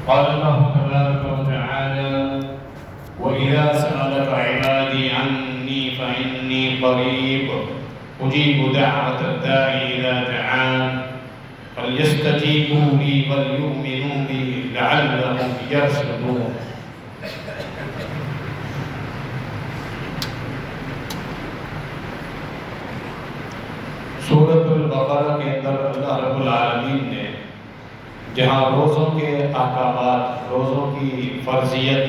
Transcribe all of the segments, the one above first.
قال الله تبارك وتعالى: وإذا سألك عبادي عني فإني قريب أجيب دعوة الداعي إذا دعان فليستجيبوا لي وليؤمنوا بي لعلهم يرشدون۔ سورۃ البقرہ کے اندر اللہ رب العالمین نے جہاں روزوں کے احکامات، روزوں کی فرضیت،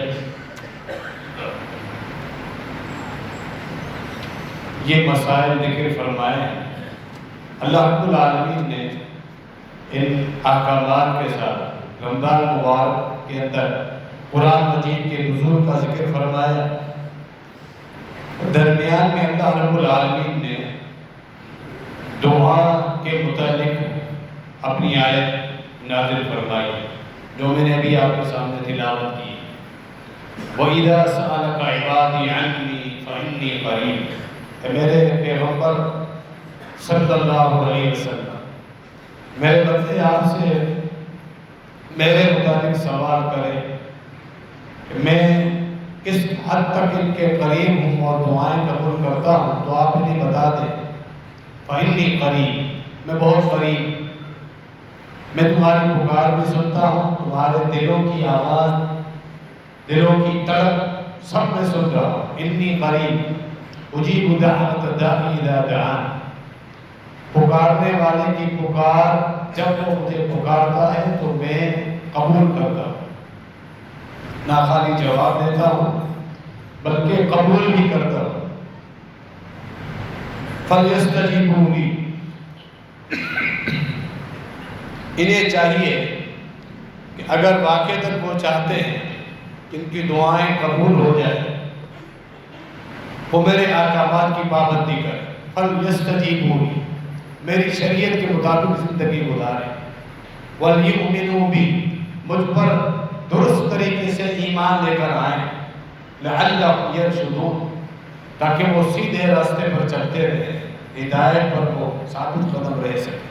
یہ مسائل ذکر فرمائے ہیں، اللہ رب العالمین نے ان احکامات کے ساتھ رمضان مبارک کے اندر قرآن مجید کے نزول کا ذکر فرمایا۔ درمیان میں اللہ رب العالمین نے دعا کے متعلق اپنی آیت نازل فرمائی جو میں نے ابھی آپ کے سامنے تلاوت کی۔ وَإِذَا سَأَلَكَ عِبَادِي عَنِّي فَإِنِّي قَرِيبٌ، اے میرے پیغمبر صلی اللہ علیہ وسلم، میرے بندے آپ سے میرے متعلق سوال کریں کہ میں کس حد تک ان کے قریب ہوں اور دعائیں قبول کرتا ہوں، تو آپ انہیں بتا دیں۔ فَإِنِّي قَرِيبٌ، میں بہت قریب، میں تمہاری پکار بھی سنتا ہوں، تمہارے دلوں کی آواز، دلوں کی تڑپ سب میں سن رہا ہوں۔ انی قریب اجیب دعوت الداعی اذا دعان، پکارنے والے کی پکار جب وہ مجھے پکارتا ہے تو میں قبول کرتا ہوں، نہ خالی جواب دیتا ہوں بلکہ قبول بھی کرتا ہوں۔ فَلْيَسْتَجِيبُوا لِي، انہیں چاہیے کہ اگر واقعتاً وہ چاہتے ہیں کہ ان کی دعائیں قبول ہو جائیں، وہ میرے احکامات کی پابندی کریں۔ فَلْيَسْتَجِيبُوا لِي، میری شریعت کے مطابق زندگی گزاریں۔ وَلْيُؤْمِنُوا بِي، مجھ پر درست طریقے سے ایمان لے کر آئیں۔ لَعَلَّهُمْ يَرْشُدُونَ، تاکہ وہ سیدھے راستے پر چلتے رہیں، ہدایت پر وہ ثابت قدم رہ سکیں۔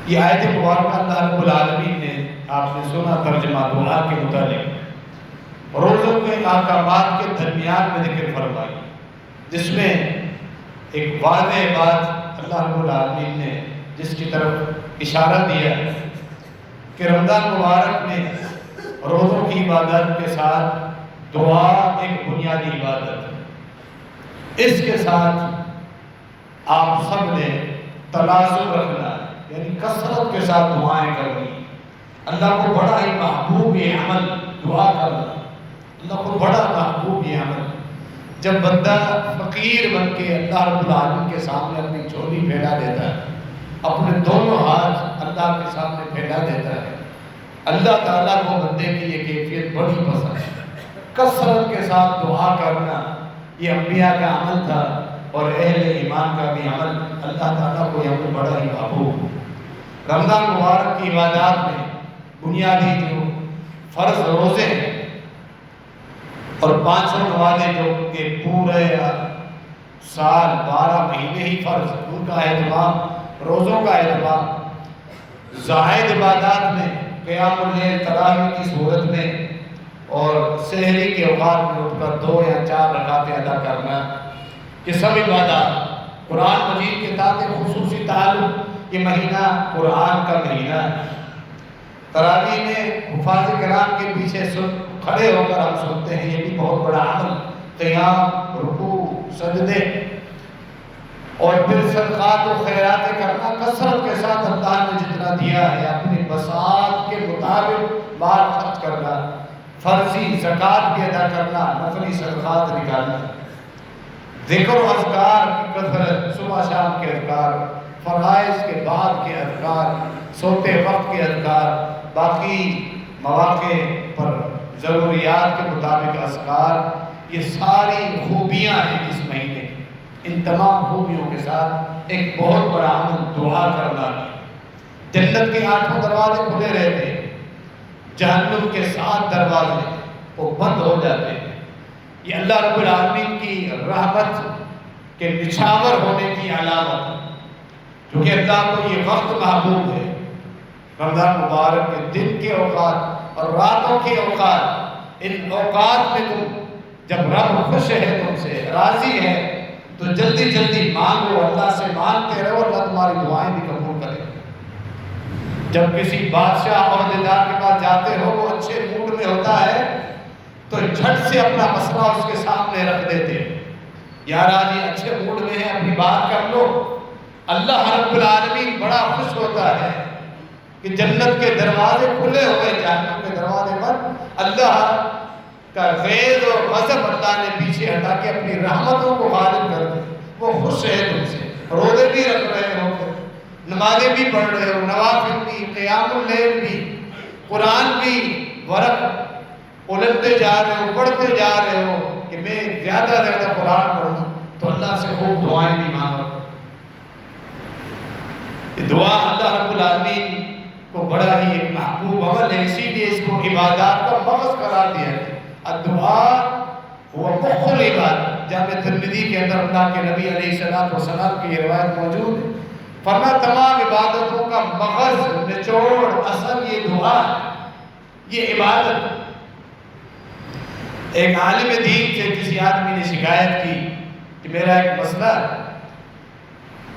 یہ آیت مبارکہ اللہ رب العالمین نے، آپ نے سنا ترجمہ دعا کے متعلق، روزوں کے احکامات کے درمیان میں ذکر فرمائی، جس میں ایک واضح بات اللہ رب العالمین نے جس کی طرف اشارہ دیا ہے کہ رمضان مبارک میں روزوں کی عبادت کے ساتھ دعا ایک بنیادی عبادت ہے۔ اس کے ساتھ آپ سب نے تلازم رکھنا ہے، یعنی کثرت کے ساتھ دعائیں کرنی۔ اللہ کو بڑا ہی محبوب یہ عمل دعا کرنا، اللہ کو بڑا محبوب یہ عمل۔ جب بندہ فقیر بن کے اللہ رب العالمین کے سامنے اپنی جھولی پھیلا دیتا ہے، اپنے دونوں ہاتھ اللہ کے سامنے پھیلا دیتا ہے، اللہ تعالیٰ کو بندے کی یہ کیفیت بڑی پسند ہے۔ کثرت کے ساتھ دعا کرنا یہ انبیاء کا عمل تھا اور اہل ایمان کا بھی عمل، اللہ تعالیٰ کو یہ عمل بڑا ہی محبوب۔ رمضان مبارک کی عبادات میں بنیادی جو فرض روزے ہیں اور 500 نمازیں جو کہ پورے سال 12 مہینے ہی فرض، ان کا اہتمام، روزوں کا اہتمام، زائد عبادات میں قیام اللیل تراویح کی صورت میں اور سحری کے اوقات میں اٹھ کر 2 یا 4 رکعتیں ادا کرنا، یہ سب عبادات قرآن مجید کے ساتھ خصوصی تعلق۔ یہ مہینہ قرآن کا مہینہ ہے۔ تراویح میں حفاظ کرام کے پیچھے کھڑے ہو کر ہم سنتے ہیں، یہ بھی بہت بڑا عمل، قیام، رکوع، سجدے، اور پھر صدقات و خیرات کرنا کثرت کے ساتھ اللہ نے جتنا دیا ہے اپنی بساط کے مطابق مال خرچ کرنا، فرضی زکوٰۃ بھی ادا کرنا، نفلی صدقات نکالنا، ذکر و اذکار کی کثرت، صبح شام کے اذکار، فرائض کے بعد کے اذکار، سوتے وقت کے اذکار، باقی مواقع پر ضروریات کے مطابق اذکار، یہ ساری خوبیاں ہیں اس مہینے کی۔ ان تمام خوبیوں کے ساتھ ایک بہت بڑا عمل دعا کرنا ہے۔ جنت کے 8 دروازے کھلے رہتے ہیں، جہنم کے 7 دروازے وہ بند ہو جاتے ہیں۔ یہ اللہ رب العالمین کی رحمت کے نچھاور ہونے کی علامت ہے، کیونکہ اللہ کو یہ وقت محبوب ہے رمضان مبارک کے دن کے اوقات اور راتوں کے اوقات، ان اوقات میں تم جب رب خوش ہے، تم سے راضی ہے، تو جلدی جلدی مانگو، اللہ سے مانگتے رہو، اللہ تمہاری دعائیں بھی قبول کرے۔ جب کسی بادشاہ عہدیدار کے پاس جاتے ہو، وہ اچھے موڈ میں ہوتا ہے تو جھٹ سے اپنا مسئلہ اس کے سامنے رکھ دیتے ہیں، یار آج یہ اچھے موڈ میں ہے، اپنی بات کر لو۔ اللہ رب العالمین بڑا خوش ہوتا ہے کہ جنت کے دروازے کھلے ہوئے، جہنم کے دروازے پر اللہ کا غیظ اور غضب اللہ نے پیچھے ہٹا کے اپنی رحمتوں کو غالب کر دے۔ وہ خوش ہے تم سے، روزے بھی رکھ رہے ہو، نمازیں بھی پڑھ رہے ہو، نوافل بھی، قیام اللیل بھی، قرآن بھی، ورق الٹتے جا رہے ہو، پڑھتے جا رہے ہو کہ میں زیادہ سے زیادہ قرآن پڑھوں، تو اللہ سے خوب دعائیں بھی مانگو۔ یہ دعا اللہ رب العالمین کو بڑا ہی ایک محبوب عمل ہے، اسی لیے اس کو عبادات کا مغز قرار دیا ہے۔ الدعاء هو مخ العبادت۔ جامع ترمذی کے اندر اللہ کے نبی علیہ السلام کی یہ روایت موجود ہے، فرمایا تمام عبادتوں کا مغز، نچوڑ، اصل یہ دعا، یہ عبادت۔ ایک عالم دین سے کسی آدمی نے شکایت کی کہ میرا ایک مسئلہ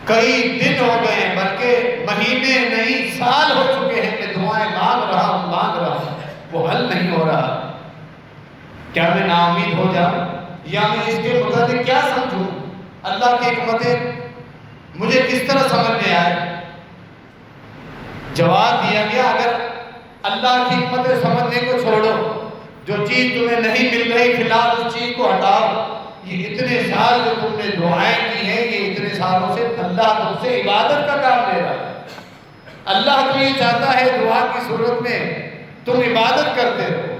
کئی دن ہو گئے ہیں، بلکہ مہینے نہیں سال ہو چکے ہیں کہ دعائیں مانگ رہا ہوں، وہ حل نہیں ہو رہا، کیا میں نا امید ہو جاؤں یا میں اس کے متعلق کیا سمجھوں؟ اللہ کی حکمتیں مجھے کس طرح سمجھ میں آئے؟ جواب دیا گیا اگر اللہ کی حکمتیں سمجھنے کو چھوڑو، جو چیز تمہیں نہیں مل رہی فی الحال اس چیز کو ہٹاؤ۔ یہ اتنے سال جو تم نے دعائیں کی ہیں، یہ اتنے سالوں سے اللہ تم سے عبادت کا کام لے رہا ہے۔ اللہ تو یہ چاہتا ہے دعا کی صورت میں تم عبادت کرتے رہو۔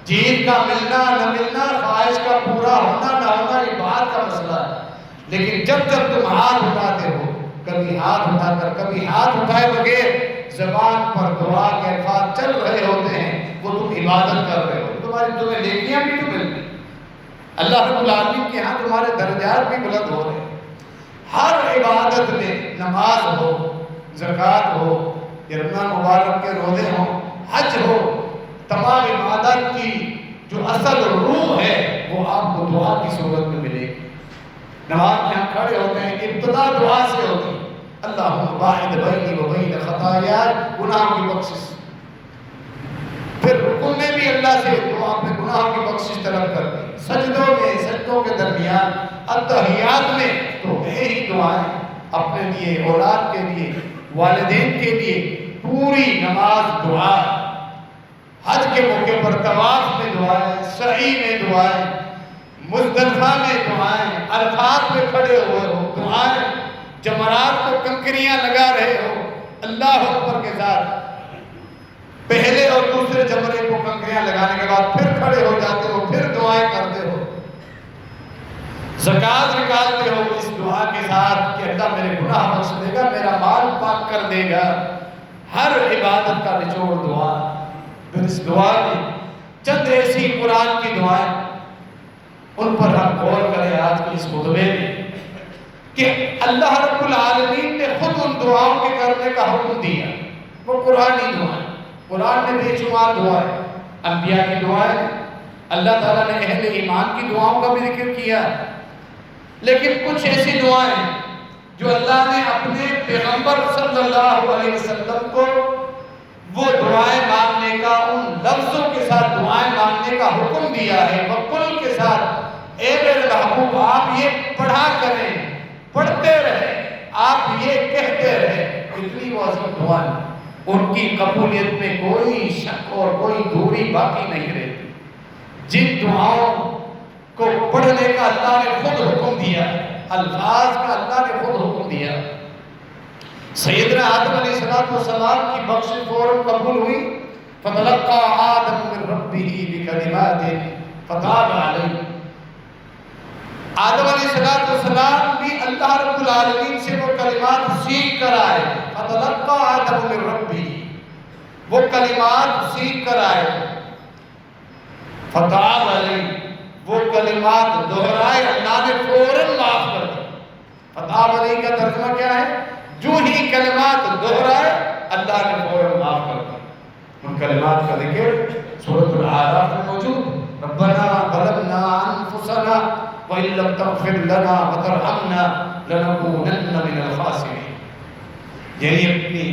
چیز کا ملنا نہ ملنا، خواہش کا پورا ہونا نہ ہونا، یہ بات کا مسئلہ ہے، لیکن جب جب تم ہاتھ اٹھاتے ہو، کبھی ہاتھ اٹھا کر کبھی ہاتھ اٹھائے بغیر زبان پر دعا کے الفاظ چل رہے ہوتے ہیں، وہ تم عبادت کر رہے ہو، تمہیں نیکیاں بھی تو مل رہی، اللہ رب العالمین کے ہاں تمہارے درجات بھی بلند ہو رہے ہیں۔ ہر عبادت میں، نماز ہو، زکوٰۃ ہو، رمضان مبارک کے روزے ہوں، حج ہو، تمام عبادت کی جو اصل روح ہے وہ آپ کو دعا کی صورت میں ملے گی۔ نماز میں ہم کھڑے ہوتے ہیں، ابتدا دعا سے ہوتی ہے، اللہم باعد بینی و بین خطایا، گناہوں کی بخشش۔ پھر رکوع میں بھی اللہ سے دعا اپنے گناہوں کی بخشش طلب کرتے ہیں، سجدوں کے درمیان، التحیات میں تو ہے ہی دعائیں، اپنے لیے، اولاد کے لیے، والدین کے لیے، پوری نماز دعا۔ حج کے موقع پر طواف میں دعائیں، سعی میں دعائیں، مزدلفہ میں دعائیں، عرفات میں کھڑے ہوئے ہو دعائیں، جمرات کو کنکریاں لگا رہے ہو اللہ اکبر کے ساتھ، پہلے اور دوسرے جمرے کو کنکریاں لگانے کے بعد پھر کھڑے ہو جاتے ہو، پھر دعائیں کرتے ہو، زکوٰۃ نکالتے ہو اس دعا کے ساتھ کہ اللہ میرے گناہ بخش دے گا، میرا مال پاک کر دے گا۔ ہر عبادت کا نچوڑ دعا۔ پھر اس دعا میں چند ایسی قرآن کی دعائیں، ان پر ہم غور کریں آج کے اس خطبے میں کہ اللہ رب العالمین نے خود ان دعاؤں کے کرنے کا حکم دیا۔ وہ قرآنی دعائیں، قرآن میں بے شمار دعائیں، انبیاء کی دعائیں، اللہ تعالیٰ نے اہل ایمان کی دعاؤں کا بھی ذکر کیا، لیکن کچھ ایسی دعائیں جو اللہ نے اپنے پیغمبر صلی اللہ علیہ وسلم کو وہ دعائیں مانگنے کا، ان لفظوں کے ساتھ دعائیں مانگنے کا حکم دیا ہے، وقل کے ساتھ، اے میرے محبوب آپ یہ پڑھا کریں، پڑھتے رہیں، آپ یہ کہتے رہیں۔ اتنی وہ عظیم دعائیں، ان کی قبولیت میں کوئی شک اور کوئی دوری باقی نہیں رہتی۔ جن دعاؤں کو پڑھنے کا اللہ نے خود حکم دیا، الفاظ کا اللہ نے خود حکم دیا، سیدنا آدم علیہ السلام کی بخشش فوراً قبول ہوئی، فَتَلَقَّى آدَمُ مِن رَبِّهِ بِكَلِمَاتٍ فَتَابَ عَلَيْهِ۔ آدم علیہ السلام بھی اللہ رب العالمین سے وہ کلمات سیکھ کر آئے، فَتَلَقَّى آدَمُ مِن رَبِّهِ، وہ کلمات سیکھ کر آئے، فَتَابَ عَلَيْهِ، وہ کلمات دہرائے، اللہ نے فوراً معاف کر دی۔ فَتَابَ عَلَيْهِ کا ترجمہ کیا ہے؟ جو ہی کلمات دہرائے اللہ نے فوراً معاف کر دیا۔ ان کلمات کا ذکر سورۃ الاعراف میں موجود، ربنا ظلمنا انفسنا وان لم تغفر لنا وترحمنا لنکونن من الخاسرین، یعنی اپنی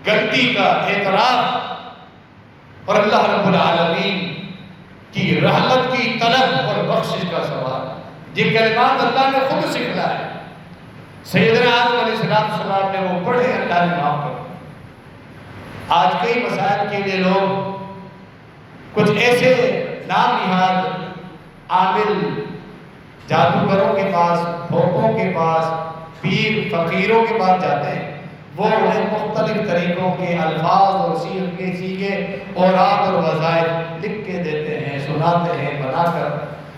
غلطی کا اعتراف اور اللہ رب العالمین کی رحمت کی طلب اور بخشش کا سوال۔ یہ کلمات اللہ نے خود سکھلائے، سیدنا آدم علیہ السلام نے وہ پڑھے، اللہ نے معاف کر۔ آج کئی مسائل کے لیے لوگ کچھ ایسے نام نہاد عامل جادوگروں کے پاس، بھوکوں کے پاس، پیر فقیروں کے پاس جاتے ہیں، وہ انہیں مختلف طریقوں کے الفاظ اور سیغے اوراد اور وظائف لکھ کے دیتے ہیں، سناتے ہیں بنا کر،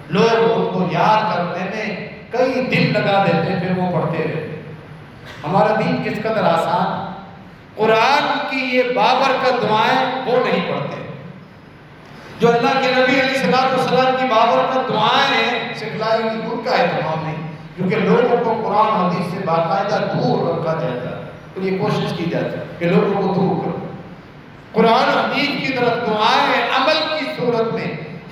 لوگ ان کو یاد کرنے میں کئی دن لگا دیتے ہیں، پھر وہ پڑھتے رہتے۔ ہمارا دین کس قدر آسان، قرآن کی یہ بابرکت دعائیں وہ نہیں پڑھتے جو اللہ کے نبی علیہ السلام کی بابرکت دعائیں ہیں سکھلائی ہوئی، ان کا اہتمام نہیں، کیونکہ لوگوں کو قرآن حدیث سے باقاعدہ دور رکھا جاتا ہے، اور یہ کوشش کی جاتی ہے کہ لوگوں کو دور کرو۔ قرآن حدیث کی طرف دعائیں عمل کی صورت میں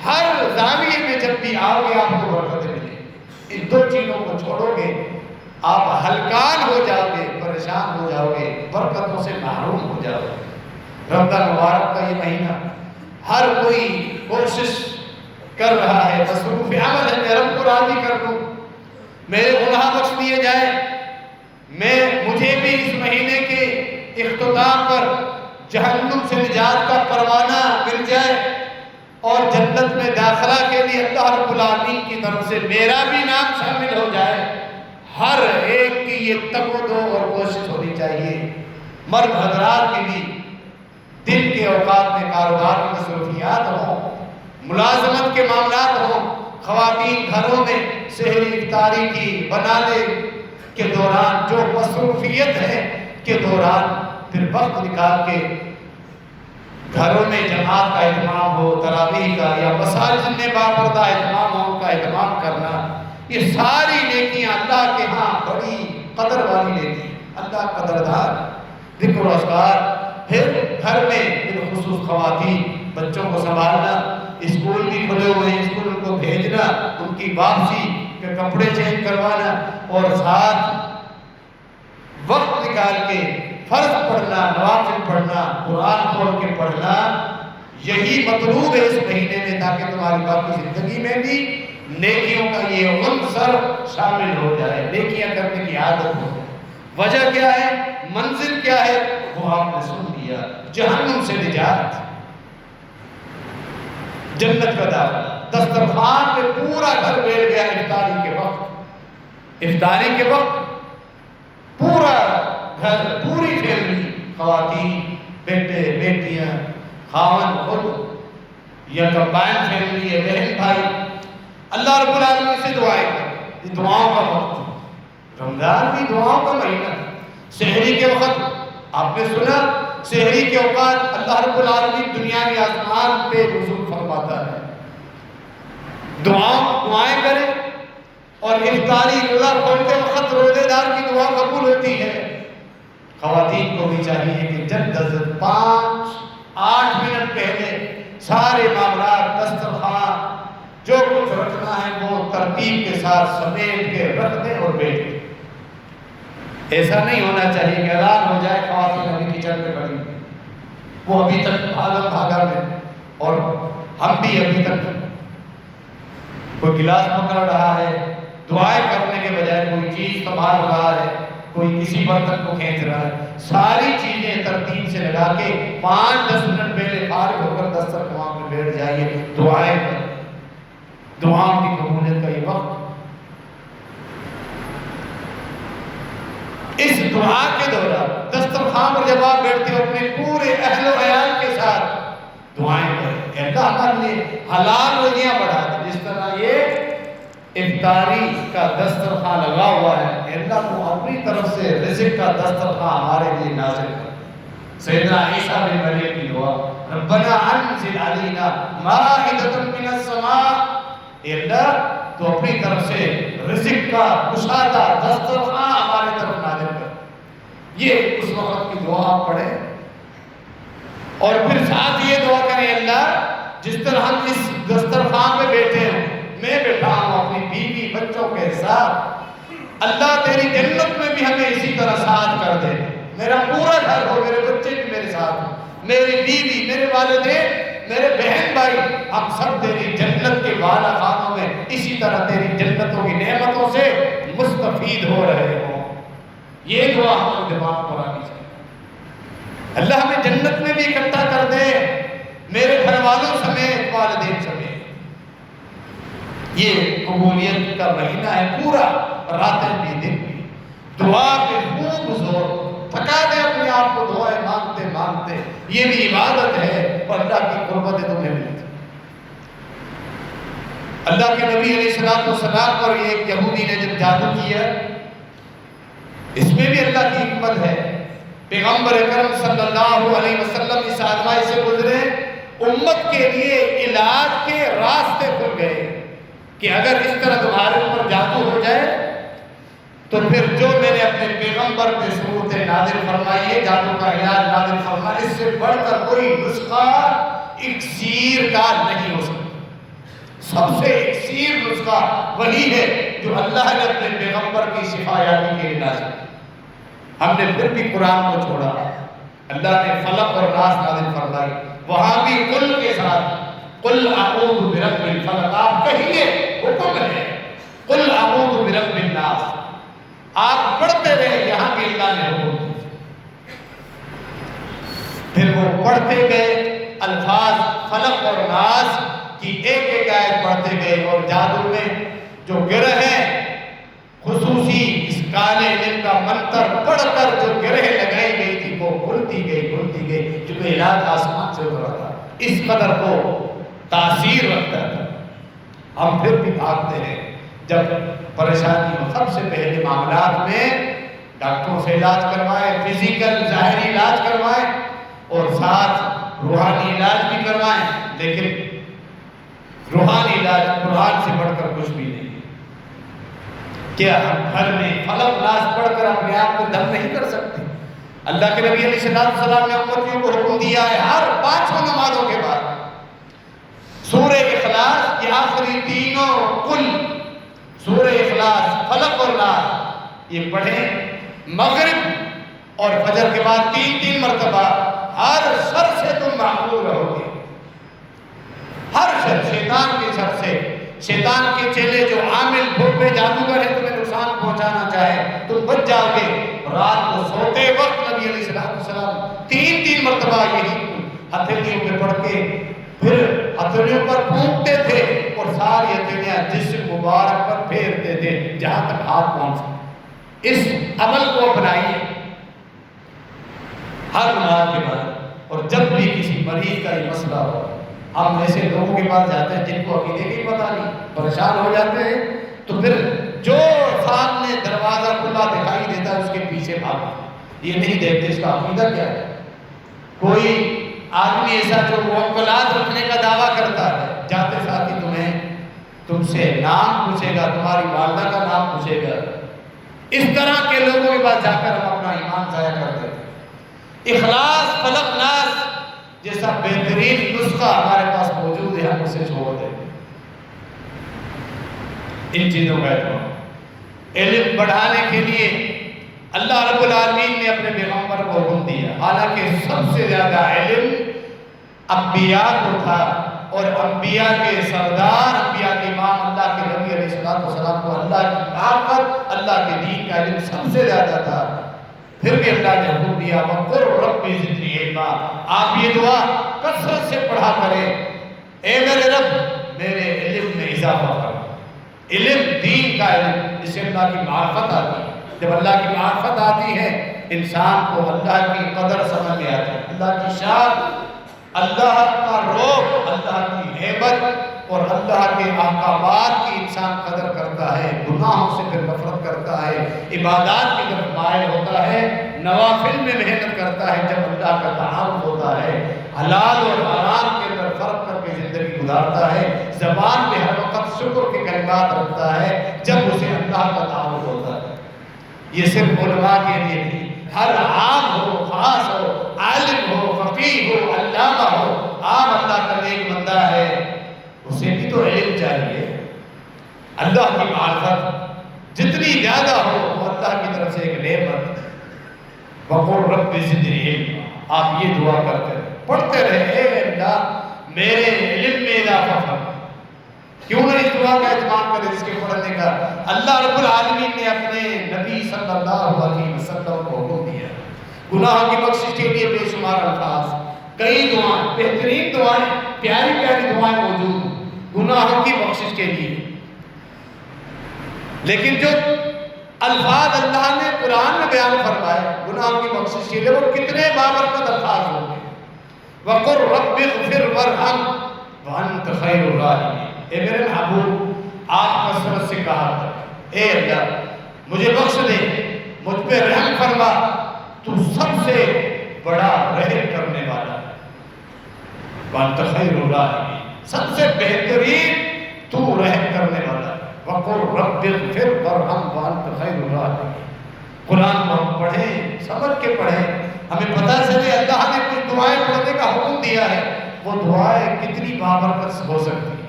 ہر زاویے میں جب بھی آؤ گے آپ کو برکتیں ملیں گی۔ ان دو چیزوں کو چھوڑو گے آپ ہلکان ہو جاؤ گے، پریشان ہو جاؤ گے، برکتوں سے محروم ہو جاؤ گے۔ رمضان مبارک کا یہ مہینہ ہر کوئی کوشش کر رہا ہے، مصروف عمل ہے، میں رب کو راضی کر دوں، میرے گناہ بخش دیے جائیں، مجھے بھی اس مہینے کے اختتام پر جہنم سے نجات کا پروانہ مل جائے اور جنت میں داخلہ کے لیے اللہ رب العالمین کی طرف سے میرا بھی نام شامل ہو جائے۔ ہر ایک کی یہ تگ و دو اور کوشش ہونی چاہیے۔ مرد حضرات کی بھی دن کے اوقات میں کاروبار کی مصروفیات ہوں، ملازمت کے معاملات ہوں، خواتین گھروں میں سحری افطاری کی بنانے کے دوران جو مصروفیت ہے کے دوران پھر وقت نکال کے گھروں میں جماعت کا اہتمام ہو، تراویح کا یا مساجد میں باپردہ اہتمام ہو، ان کا اہتمام کرنا، یہ ساری نیکیاں اللہ کے ہاں بڑی قدر والی نیکی، اللہ قدردار۔ ذکر و اذکار، پھر گھر میں بالخصوص خواتین بچوں کو سنبھالنا، اسکول بھی کھلے ہوئے ہیں، اسکول ان کو بھیجنا، ان کی واپسی کے کپڑے چینج کروانا، اور ساتھ وقت نکال کے فرض پڑھنا، نوافل پڑھنا، قرآن کھول کے پڑھنا، یہی مطلوب ہے اس مہینے میں، تاکہ تمہاری باقی زندگی میں بھی نیکیوں کا یہ عنصر شامل ہو جائے، نیکیاں کرنے کی عادت ہو جائے۔ وجہ کیا ہے، منزل کیا ہے، وہ آپ نے سن لیا، جہنم سے نجات، جنت کا داخلہ۔ دسترخوان پہ پورا گھر بیٹھ گیا افطاری کے وقت پورا گھر، پوری فیملی، خواتین، بیٹے، بیٹیاں، خاون خود یا کمبائن فیملی ہے، بہن بھائی، اللہ رب العالمین سے دعائیں کریں۔ یہ دعاؤں کا وقت، رمضان بھی دعاؤں کا مہینہ۔ سحری کے وقت آپ نے سنا، سحری کے اوقات اللہ رب العالمین دنیا کے آسمان پہ نزول فرماتا ہے۔ دعائیں کریں، اور افطاری روزہ کھولتے وقت روزے دار کی دعا قبول ہوتی ہے۔ خواتین کو بھی چاہیے کہ جلد از جلد 5-8 منٹ پہلے سارے معاملات، دسترخوان، جو کچھ رکھنا ہے وہ ترتیب کے ساتھ سمیٹ کے رکھ دیں اور بیٹھ دیں۔ ایسا نہیں ہونا چاہیے کہ اعلان ہو جائے خواتین ابھی کچن میں کھڑی ہیں، وہ ابھی تک بھاگا میں، اور ہم بھی ابھی تک کوئی گلاس پکڑ رہا ہے، دعائیں کرنے کے بجائے کوئی چیز سنبھال رہا ہے، کوئی کسی برتن کو کھینچ رہا ہے۔ ساری چیزیں ترتیب سے لگا کے 5-10 منٹ پہلے فارغ ہو کر دسترخوان میں بیٹھ جائیے، دعائیں کریں، دعاؤں کی قبولیت کا یہ وقت۔ اس دعا کے دوران دسترخوان پر جب آپ بیٹھتے ہو اپنے پورے اہل و عیال کے ساتھ دعائیں کریں کہ اللہ ہمارے لیے حلال روزیاں بڑھا دے۔ جس طرح یہ افطاری کا دسترخوان لگا ہوا ہے، اللہ کو اپنی طرف سے رزق کا دسترخوان ہمارے لیے نازل کر۔ سیدنا عیسیٰ بن مریم کی دعا، ربنا انزل علینا مائدۃ من السماء، اے اللہ تو اپنی طرف سے رزق کا کشادہ دسترخوان ہمارے طرف نازل کر۔ یہ اس وقت کی دعا پڑھیں اور پھر ساتھ یہ دعا کریں اللہ جس طرح ہم اس دسترخوان پہ بیٹھے ہیں، میں بیٹھا ہوں اپنی بیوی بچوں کے ساتھ، اللہ تیری جنت میں بھی ہمیں اسی طرح ساتھ کر دے، میرا پورا گھر ہو، میرے بچے بھی میرے ساتھ ہوں، میری بیوی، میرے والدین، میرے بہن بھائی، ہم سب تیری جنت کے بالا خانوں میں اسی طرح تیری جنتوں کی نعمتوں سے مستفید ہو رہے ہوں۔ یہ دعا ہم دماغ پر آنی چاہیے۔ اللہ ہمیں جنت میں بھی اکٹھا کر دے، میرے گھر والوں سمیت، والدین سمیت۔ یہ قبولیت کا مہینہ ہے، پورا راتیں بھی دن بھی دعا پہ خوب زور، تھکا دے اپنے آپ کو دعائیں مانگتے مانگتے، یہ بھی عبادت ہے اور اللہ کی قربتیں تمہیں ملتی۔ اللہ کے نبی علیہ السلام پر ایک یہودی نے جب جادو کیا، اس میں بھی اللہ کی حکمت ہے۔ پیغمبر اکرم صلی اللہ علیہ وسلم اس آزمائش سے گزرے، امت کے لیے علاج کے راستے کھل گئے کہ اگر اس طرح تمہارے اوپر جادو ہو جائے تو پھر جو میں نے اپنے پیغمبر پہ صورت نازل فرمائی ہے، جادو کا علاج نازل فرمایا، اس سے بڑھ کر کوئی نسخہ اکسیر کا نہیں ہو سکتا۔ سب سے اکسیر نسخہ وہی ہے جو اللہ نے اپنے پیغمبر کی شفا یابی کے لیے نازل کی۔ ہم نے پھر بھی قرآن کو چھوڑا، اللہ نے فلق اور ناس نازل فرمائی، وہاں بھی قل کے ساتھ قل اعوذ برب الفلق، آپ کہیے، حکم ہے قل اعوذ برب الناس، آپ پڑھتے رہے، یہاں بھی اللہ نے حکم دیا۔ پھر وہ پڑھتے گئے، الفاظ فلق اور ناس کی ایک ایک آیت پڑھتے گئے، اور جادو میں جو گرہ ہے، خصوصی اس کالے علم کا منتر پڑھ کر جو گرہ لگائی گئی تھی وہ کھلتی گئی، جو علاج آسمان سے اترا تھا، اس قدر کو تاثیر رکھتا تھا۔ ہم پھر بھی بھاگتے ہیں، جب پریشانی ہو سب سے پہلے معاملات میں ڈاکٹروں سے علاج کروائیں، فزیکل ظاہری علاج کروائیں اور ساتھ روحانی علاج بھی کروائیں، لیکن روحانی علاج قرآن سے بڑھ کر کچھ بھی نہیں۔ کیا ہم گھر میں فلق ناس پڑھ کر اپنے آپ کو دم نہیں کر سکتے؟ اللہ کے نبی علیہ السلام نے امتیوں کو حکم دیا ہے ہر 5 نمازوں کے بعد سورہ اخلاص، یہ آخری تینوں قل، سورہ اخلاص، فلق اور ناس، یہ پڑھیں مغرب اور فجر کے بعد 3 مرتبہ۔ ہر شر سے تم محفوظ رہو گے، ہر شر، شیطان کے شر سے، شیطان کے چیلے جو عامل بھوپے جادوگر ہیں تمہیں نقصان پہنچانا چاہے، تم بچ جاؤ گے۔ رات کو سوتے وقت نبی علیہ السلام 3 مرتبہ یہی ہتھیلیوں پہ پڑھ کے پھر ہتھیلیوں پر پھونکتے تھے اور ساری ہتھیلیاں جسم مبارک پر پھیرتے تھے جہاں تک ہاتھ پہنچ سکے۔ اس عمل کو اپنائیے ہر نماز کے بعد، اور جب بھی کسی مریض کا یہ مسئلہ ہو، ہم ایسے لوگوں کے پاس جاتے ہیں جن کو عقیدے کی پتہ نہیں، پریشان ہو جاتے ہیں، تو پھر جو سامنے دروازہ کھلا دکھائی دیتا ہے اس کے پیچھے بھاگتے، یہ نہیں دیکھتے اس کا عقیدہ کیا ہے۔ کوئی آدمی ایسا جو موکلات رکھنے کا دعویٰ کرتا ہے، جاتے ساتھ ہی تم سے نام پوچھے گا، تمہاری والدہ کا نام پوچھے گا، اس طرح کے لوگوں کے پاس جا کر ہم اپنا ایمان ضائع کر دیتے ہیں۔ اخلاص، فلق، ناس جیسا بہترین نسخہ ہمارے پاس موجود ہے، ہم اسے چھوڑ دیں۔ ان چیزوں کا اہتمام، علم بڑھانے کے لیے اللہ رب العالمین نے اپنے پیغمبر کو حکم دیا، حالانکہ سب سے زیادہ علم انبیاء کو تھا، اور انبیاء کے سردار، انبیاء کے امام اللہ کے نبی علیہ السلام کو اللہ کی طاقت، اللہ کے دین کا علم سب سے زیادہ تھا۔ پھر بھی اللہ نے حکم دیا وَقُلْ رَبِّ زِدْنِی عِلْمًا، آپ یہ دعا کثرت سے پڑھا کریں، اے میرے رب میرے علم میں اضافہ کر۔ علم، دین کا علم، جس سے اللہ کی معرفت آتی ہے۔ جب اللہ کی معرفت آتی ہے انسان کو اللہ کی قدر سمجھ میں آتی ہے، اللہ کی شان، اللہ کا روب، اللہ کی ہیبت اور اللہ کے احکامات کی انسان قدر کرتا ہے، گناہوں سے پھر نفرت کرتا ہے، عبادات کی طرف مائل ہوتا ہے، نوافل میں محنت کرتا ہے، جب اللہ کا تعارف ہوتا ہے، حلال اور حرام کے اندر فرق کر کے زندگی گزارتا ہے، زبان پہ ہر وقت شکر کے کلمات رکھتا ہے، جب اسے اللہ کا تعارف ہوتا ہے۔ یہ صرف علماء کے لیے نہیں، ہر عام ہو، خاص ہو، عالم ہو، فقیر فقیہ ہو، علامہ ہو، عام اللہ کا نیک بندہ ہے، اسے بھی تو علم چاہیے۔ اللہ کی معرفت جتنی زیادہ ہو وہ اللہ کی طرف سے ایک نعمت۔ وَقُلْ رَبِّ زِدْنِی عِلْمًا، آپ یہ دعا کرتے رہے، پڑھتے رہے، اے اللہ میرے علم میں اضافہ فرما۔ کیوں نہ اس دعا کا اہتمام کرے جس کے پڑھنے کا اللہ رب العالمین نے اپنے نبی صلی اللہ علیہ وسلم کو حکم دیا۔ گناہوں کی بخشش کے لیے بے شمار الفاظ، کئی دعائیں، بہترین دعائیں، پیاری پیاری دعائیں موجود گناہوں کی بخشش کے لیے، لیکن جو الفاظ اللہ نے قرآن میں بیان فرمائے گناہوں کی بخشش کے لیے وہ کتنے بابرکت الفاظ ہوں گے۔ وَقُلْ رَبِّ اغْفِرْ وَارْحَمْ وَأَنْتَ خَيْرُ الرَّاحِمِينَ، اے میرے محبوب آپ کثرت سے کہا کریں، اے اللہ مجھے بخش دے، مجھ پہ رحم فرما، تو سب سے بڑا رحم کرنے والا ہے۔ وَأَنْتَ خَيْرُ الرَّاحِمِينَ، سب سے بہترین تو رحم کرنے والا ہے۔ وَقُلْ رَبِّ اغْفِرْ وَارْحَمْ وَأَنْتَ خَيْرُ الرَّاحِمِينَ۔ قرآن کو ہم پڑھیں، سمجھ کے پڑھیں، ہمیں پتہ چلے اللہ نے کچھ دعائیں پڑھنے کا حکم دیا ہے، وہ دعائیں کتنی بابرکت ہو سکتی ہیں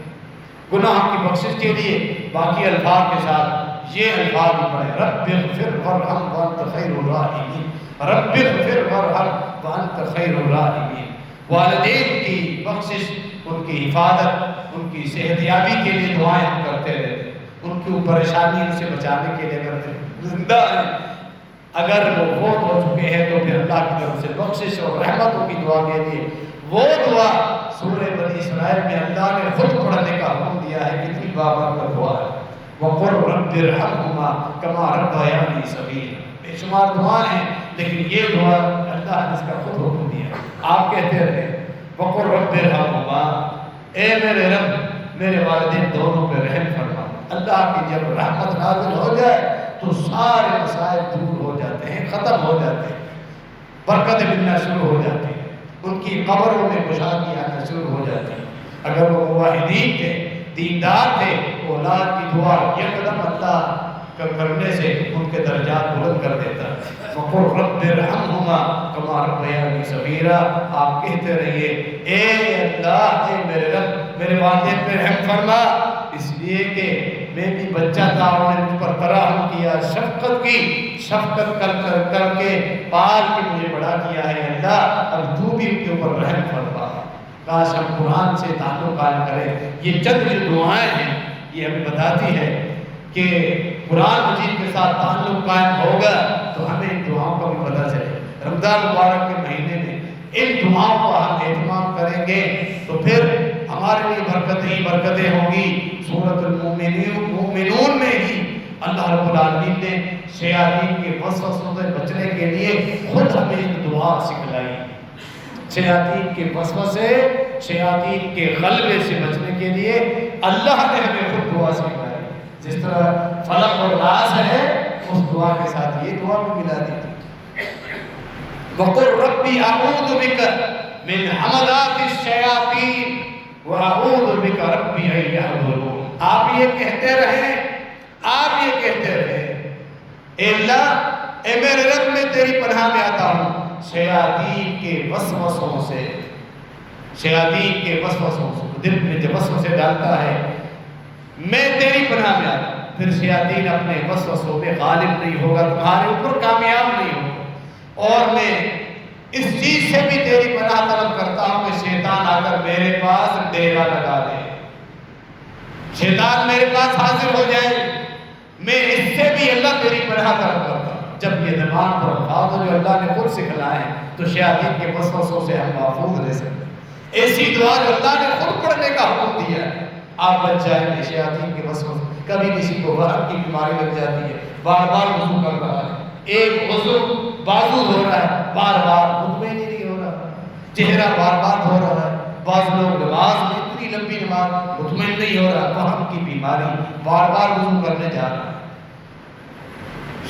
گناہ کی بخشش کے لیے۔ باقی الفاظ کے ساتھ یہ الفاظ بھی پڑھیں، رب اغفر وارحم وانت خیر الراحمین، رب اغفر وارحم وانت خیر الراحمین۔ والدین کی بخشش، ان کی حفاظت، ان کی صحت یابی کے لیے دعائیں ہم کرتے رہتے ہیں، ان کی پریشانیوں سے بچانے کے لیے کرتے ہیں۔ زندہ ہیں، اگر وہ فوت ہو چکے ہیں تو پھر اللہ کی طرف سے بخشش اور رحمتوں کی دعا کے لیے وہ دعا سورہ بنی اسرائیل میں اللہ نے خود پڑھنے کا حکم دیا ہے، کتنی بابرکت دعا ہے۔ وَقُلْ رَبِّ ارْحَمْهُمَا كَمَا رَبَّيَانِی صَغِیرًا، بے شمار دعائیں ہیں لیکن یہ دعا اللہ نے اس کا خود حکم دیا۔ آپ کہتے رہے وَقُلْ رَبِّ ارْحَمْهُمَا، اے میرے رب میرے والدین دونوں پہ رحم فرما۔ اللہ کی جب رحمت نازل ہو جائے تو سارے مسائل دور ہو جاتے ہیں، ختم ہو جاتے ہیں، برکتیں ملنا شروع ہو جاتی ہیں، ان کی قبروں میں خوشحالی آنا شروع ہو جاتی ہے۔ اگر وہ موحدین تھے، دیندار تھے، اولاد کی دعا یہ قدم اللہ کا کرنے سے ان کے درجات بلند کر دیتا ہے۔ وَقُلْ رَبِّ ارْحَمْهُمَا كَمَا رَبَّيَانِی صَغِیرًا، آپ کہتے رہیے اے اللہ اے میرے رب میرے والدین پہ رحم فرما، اس لیے کہ میں بھی بچہ تھا، انہوں نے مجھ پر ترحم کیا، شفقت کی، شفقت کر کے پال کے مجھے بڑا کیا ہے۔ اللہ اب تو بھی ان کے اوپر رحم فرما۔ کاش ہم قرآن سے تعلق قائم کریں۔ یہ چند جو دعائیں ہیں یہ ہمیں بتاتی ہے کہ قرآن مجید کے ساتھ تعلق قائم ہوگا تو ہمیں ان دعاؤں کا بھی پتہ چلے۔ رمضان مبارک کے مہینے میں ان دعاؤں کا ہم اہتمام کریں گے تو پھر ہمارے لیے برکتیں ہی برکتیں ہوں گی۔ سورۃ المؤمنون میں ہی اللہ رب العالمین نے شیاطین کے وسوسوں سے بچنے کے لیے خود ہمیں ایک دعا سکھلائی۔ شیاطین کے وسوسے، شیاطین کے غلبے سے بچنے کے لیے اللہ نے ہمیں خود دعا سکھلائی۔ جس طرح فلق اور ناس ہے اس دعا کے ساتھ یہ دعا بھی ملا دی تھی۔ وَقُلْ رَبِّ أَعُوذُ بِكَ مِنْ حَمَزَاتِ الشَّيَاطِينِ وَأَعُوذُ بِكَ رَبِّ أَن يَحْضُرُونِ۔ آپ یہ کہتے رہیں، آپ یہ کہتے رہیں، اے اللہ اے میرے رب میں تیری پناہ میں آتا ہوں شیاطین کے وسوسوں سے، شیاطین کے وسوسوں سے۔ دل میں جب وسوسے ڈالتا ہے میں تیری پناہ میں آتا ہوں، پھر شیاطین اپنے وسوسوں پہ غالب نہیں ہوگا، تمہارے اوپر کامیاب نہیں ہوگا۔ اور میں اس چیز سے بھی تیری پناہ طلب کرتا ہوں کہ شیطان آ کر میرے پاس ڈیرا لگا دے، شیطان میرے پاس حاضر ہو جائے، میں اس سے بھی اللہ تیری پناہ طلب کرتا ہوں۔ جب یہ زبان پر الفاظ جو اللہ نے خود سکھلائے ہیں تو شیاطین کے وسوسوں سے ہم محفوظ رہ سکتے ہیں۔ ایسی دعا جو اللہ نے خود پڑھنے کا حکم دیا ہے، آپ بچ جائیں گے شیاطین کے وسوسے۔ کبھی کسی کو وہم کی بیماری لگ جاتی ہے، بار بار وضو کر رہا ہے، ایک وضو بازو دھو رہا ہے، بار بار مطمئن ہی نہیں ہو رہا، چہرہ بار بار دھو رہا ہے، بعض لوگ نماز میں اتنی لمبی نماز مطمئن نہیں ہو رہا، وہم کی بیماری، بار بار وضو کرنے جا رہا ہے۔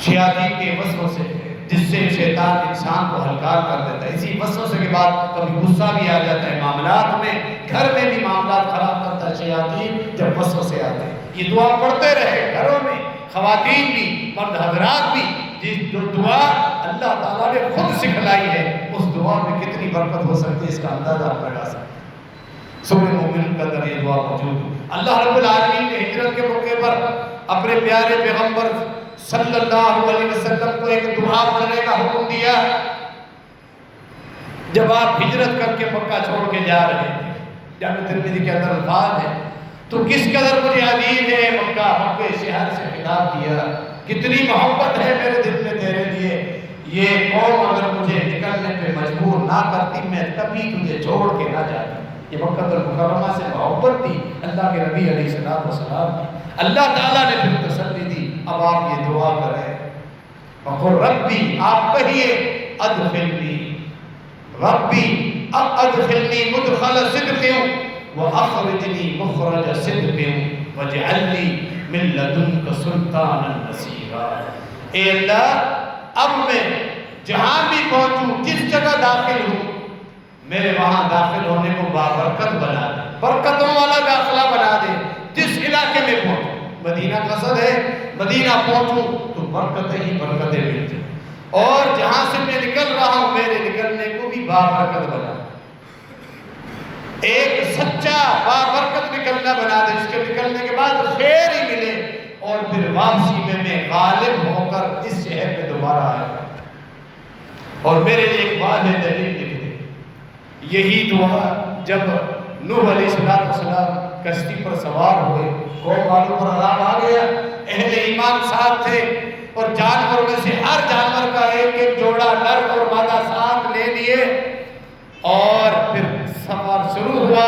شیاطین کے وسوسے جس سے شیطان انسان کو ہلکار کر دیتا ہے۔ اسی وسوسے کے بعد کبھی غصہ بھی آ جاتا ہے، معاملات میں، گھر میں بھی معاملات خراب کرتا ہے شیاطین جب وسوسے آتے ہیں۔ یہ دعا پڑھتے رہے، گھروں میں خواتین بھی، مرد حضرات بھی، جو دعا اللہ تعالیٰ نے خود سکھلائی ہے، اس دعا میں کتنی برکت ہو سکتی ہے اس کا اندازہ آپ لگا سکتے ہیں۔ سورہ مومن کے اندر یہ دعا موجود ہے۔ اللہ رب العالمین نے ہجرت کے موقع پر اپنے پیارے پیغمبر صلی اللہ علیہ وسلم کو ایک دعا پڑھنے کا حکم دیا۔ جب آپ ہجرت کر کے مکہ چھوڑ کے جا رہے ہیں، جامع ترمذی کے اندر الفاظ ہے، تو کس قدر مجھے عزیز ہے مکہ شہر سے خطاب کیا، کتنی محبت ہے میرے دل میں تیرے لیے، یہ قوم اگر مجھے نکلنے پہ مجبور نہ کرتی میں کبھی تجھے چھوڑ کے نہ جاتی۔ یہ مکہ المکرمہ سے محبت تھی اللہ کے نبی علیہ السلام کی۔ اللہ تعالیٰ نے پھر تسلی دی، اب آپ یہ دعا کریں، وقل ربی، آپ کہیے ادخلنی ربی ادخلنی مدخل صدق واخرجنی مخرج صدق واجعل لی من لدنک سلطانا نصیرا۔ اے اللہ، اب میں جہاں بھی پہنچوں، جس جگہ داخل ہوں، میرے وہاں داخل ہونے کو بابرکت بنا دے، برکتوں والا داخلہ بنا دے۔ جس علاقے میں پہنچوں، مدینہ قصد ہے، مدینہ پہنچوں تو برکتیں ہی برکتیں ملتی، اور جہاں سے میں نکل رہا ہوں میرے نکلنے کو بھی بابرکت بنا دے، ایک سچا بابرکت نکلنا بنا دے، جس کے نکلنے کے بعد خیر ہی ملے، اور پھر واپسی میں غالب ہو کر اس شہر میں دوبارہ آئے گا، اور میرے لیے ایک واضح دلیل لکھ دے۔ یہی دعا جب نوح علیہ السلام کشتی پر سوار ہوئے، قوم والوں پر عذاب آ گیا، اہل ایمان ساتھ تھے، اور جانوروں میں سے ہر جانور کا ایک ایک جوڑا نر اور مادہ ساتھ لے لیے، اور پھر سفر شروع ہوا،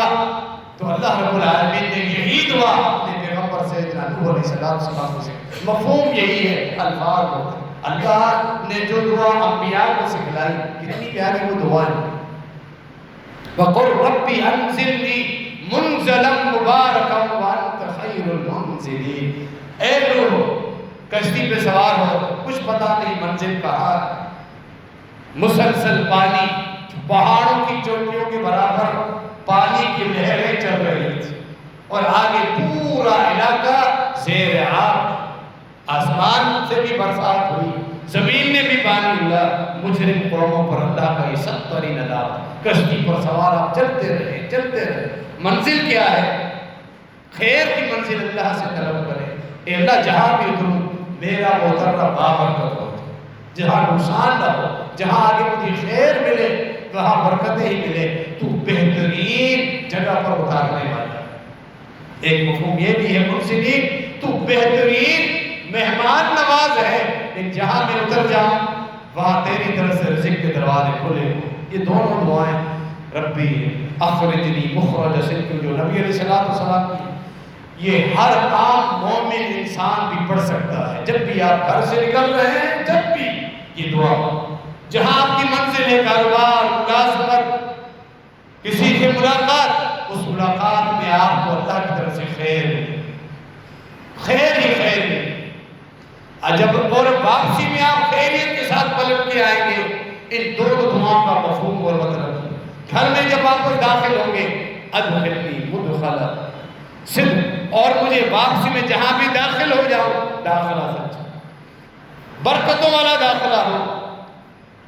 تو اللہ رب العالمین نے یہی دعا اپنے پیغمبر سیدنا نوح علیہ السلام سے، مفہوم یہی ہے، الفاظ ہوتے ہیں۔ اللہ نے جو دعا انبیاء کو سکھلائی، کتنی پیاری وہ دعا ہے۔ وَقُلْ رَبِّ أَنزِلْنِي مُنزَلًا مُبَارَكًا وَأَنْتَ خَيْرُ الْمُنزِلِينَ۔ اے نوح، کشتی پہ سوار ہو، کچھ پتہ نہیں منزل کہاں، مسلسل پانی، پہاڑوں کی چوٹیوں کے برابر پانی کی لہریں چل رہی تھی، اور آگے پورا علاقہ زیر آب، آسمان سے بھی برسات ہوئی، زمین نے بھی پانی ہوا، مجرم قوموں پر اللہ کا یہ سخت ترین عذاب۔ کشتی پر سوار آپ چلتے رہے، منزل کیا ہے؟ خیر کی منزل اللہ سے طلب کریں، اے اللہ جہاں بھی اتروں میرا اترنا بابرکت ہو، جہاں نقصان نہ ہو، جہاں آگے مجھے خیر ملے وہاں برکتیں ہی ملے، تو بہترین جگہ پر اتارنے والا۔ ایک مفہوم یہ بھی ہے منزلین، تو بہترین مہمان نواز ہے، لیکن جہاں میں اتر جاؤں وہاں تیری طرف سے رزق کے دروازے کھلے ہوں۔ یہ دونوں دعائیں ربی اخرجنی مخرج صدق جو نبی علیہ السلام کی، یہ ہر عام مومن انسان بھی پڑھ سکتا ہے۔ جب بھی آپ گھر سے نکل رہے ہیں، جب بھی یہ دعا، جہاں آپ کی منزل ہے، کاروبار، ملازمت، کسی سے ملاقات، اس ملاقات میں آپ کو اللہ کی طرف سے خیر ہی خیر ہے۔ جب اور واپسی میں آپ خیریت کے ساتھ پلٹ کے آئیں گے، ان دونوں دعاؤں کا مفہوم اور مطلب ہے۔ گھر میں جب آپ کو داخل ہوں گے، ادخلنی مدخل صدق، اور مجھے واپسی میں جہاں بھی داخل ہو جاؤں، داخلہ سچ، برکتوں والا داخلہ ہو،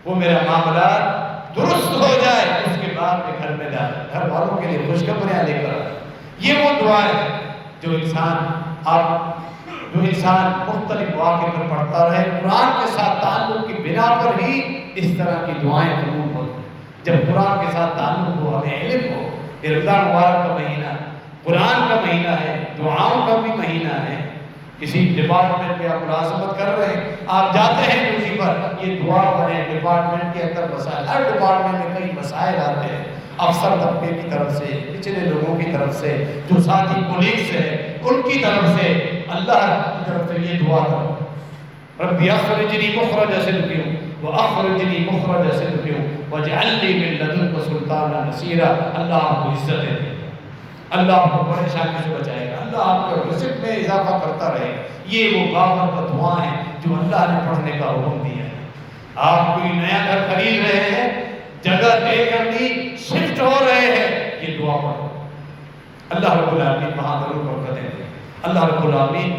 وہ میرا معاملات درست ہو جائے، اس کے بعد میں گھر میں داخل، گھر والوں کے لیے خوشخبریاں لے کر آئے۔ یہ وہ دعا ہے جو انسان مختلف مواقع پر پڑھتا رہے، قرآن کے ساتھ تعلق کی بنا پر ہی اس طرح کی دعائیں قبول ہوتی ہیں۔ جب قرآن کے ساتھ تعلق ہو، ہمیں علم ہو، یہ رمضان مبارک کا مہینہ قرآن کا مہینہ ہے، دعاؤں کا بھی مہینہ ہے۔ کسی ڈپارٹمنٹ میں آپ ملازمت کر رہے ہیں، آپ جاتے ہیں ڈیوٹی پر، یہ دعا پڑھیں، ڈپارٹمنٹ کے اندر مسائل، ہر ڈپارٹمنٹ میں کئی مسائل آتے ہیں، افسر طبقے کی طرف سے، پچھلے لوگوں کی طرف سے، جو ساتھی کولیگز ہیں ان کی طرف سے، اللہ کی طرف سے یہ دعا کرو، ربی اخرجنی مخرج صدق واخرجنی مخرج صدق واجعل لی من لدنک سلطانا نصیرا۔ اللہ آپ کو عزت دے گا، اللہ آپ کو پریشانی سے بچائے گا، اللہ آپ کو رزق میں اضافہ کرتا رہے گا۔ یہ وہ بابرکت دعا ہے جو اللہ نے پڑھنے کا حکم دیا ہے۔ آپ کوئی نیا گھر خرید رہے ہیں، جگہ دے کر دی، شفٹ ہو رہے ہیں، یہ دعا پڑھو، اللہ رب العالمین وہاں ضرور برکتیں دے۔ اللہ رب العالمین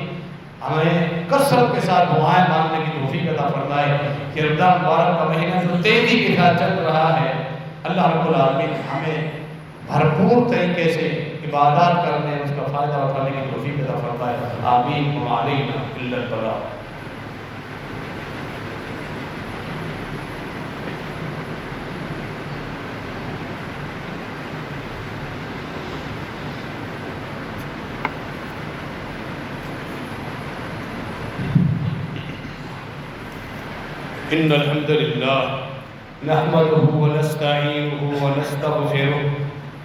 ہمیں کثرت کے ساتھ دعائیں مانگنے کی توفیق عطا فرمائے کہ رمضان مبارک کا مہینہ جو تیزی کے ساتھ چل رہا ہے، اللہ رب العالمین ہمیں بھرپور طریقے سے عبادات کرنے، اس کا فائدہ اٹھانے کی توفیق عطا فرمائے۔ آمین وما علینا الا البلاغ۔ إن الحمد لله نحمده ونستعينه ونستغفره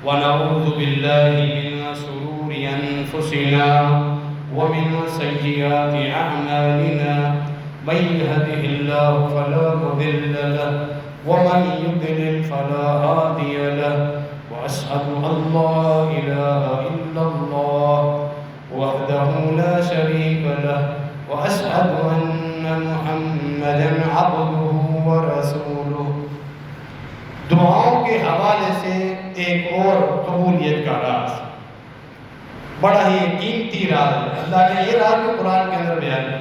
ونعوذ بالله من شرور أنفسنا ومن سيئات أعمالنا من يهده الله فلا مضل له ومن يضلل فلا هادي له وأشهد أن لا إله إلا الله وحده لا شريك له وأشهد أن محمدًا عبده ورسوله۔ دعاؤں کے حوالے سے ایک اور قبولیت کا راز، بڑا ہی قیمتی راز ہے۔ اللہ نے یہ راز کو قرآن کے اندر بیان کیا،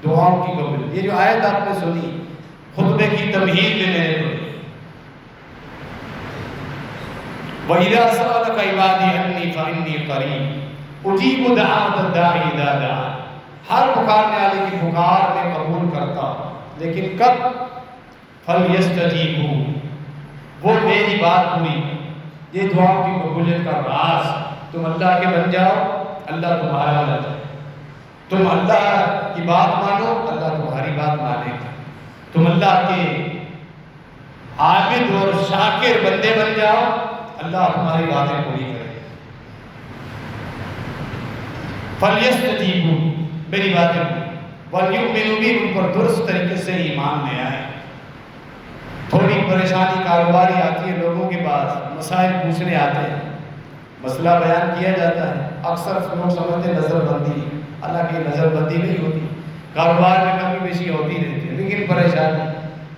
دعاؤں کی قبولیت۔ یہ جو آیت آپ نے سنی خطبے کی تمہید میں نے پڑھی، وَإِذَا سَأَلَكَ عِبَادِي عَنِّي فَإِنِّي قَرِيبٌ أُجِيبُ دَعْوَةَ الدَّاعِ إِذَا دَعَانِ۔ ہر پکارنے والے کی پکار میں قبول کرتا، لیکن کب؟ فَلْيَسْتَجِيبُوا، وہ میری بات پوری۔ یہ دعاؤں کی قبولیت کا راز، تم اللہ کے بن جاؤ، اللہ تمہارا بن جائے۔ تم اللہ کی بات مانو، اللہ تمہاری بات مانے گا۔ تم اللہ کے عابد اور شاکر بندے بن جاؤ، اللہ تمہاری باتیں پوری کرے۔ فَلْيَسْتَجِيبُوا، میری باتیں وَلْيُؤْمِنُوا بِي، ان پر درست طریقے سے ایمان لے آئے۔ تھوڑی پریشانی کاروباری آتی ہے لوگوں کے پاس، مسائل پوچھنے آتے ہیں، مسئلہ بیان کیا جاتا ہے، اکثر لوگ سمجھتے ہیں نظر بندی، حالانکہ نظر بندی نہیں ہوتی، کاروبار میں کمی بیشی ہوتی رہتی ہے، لیکن پریشانی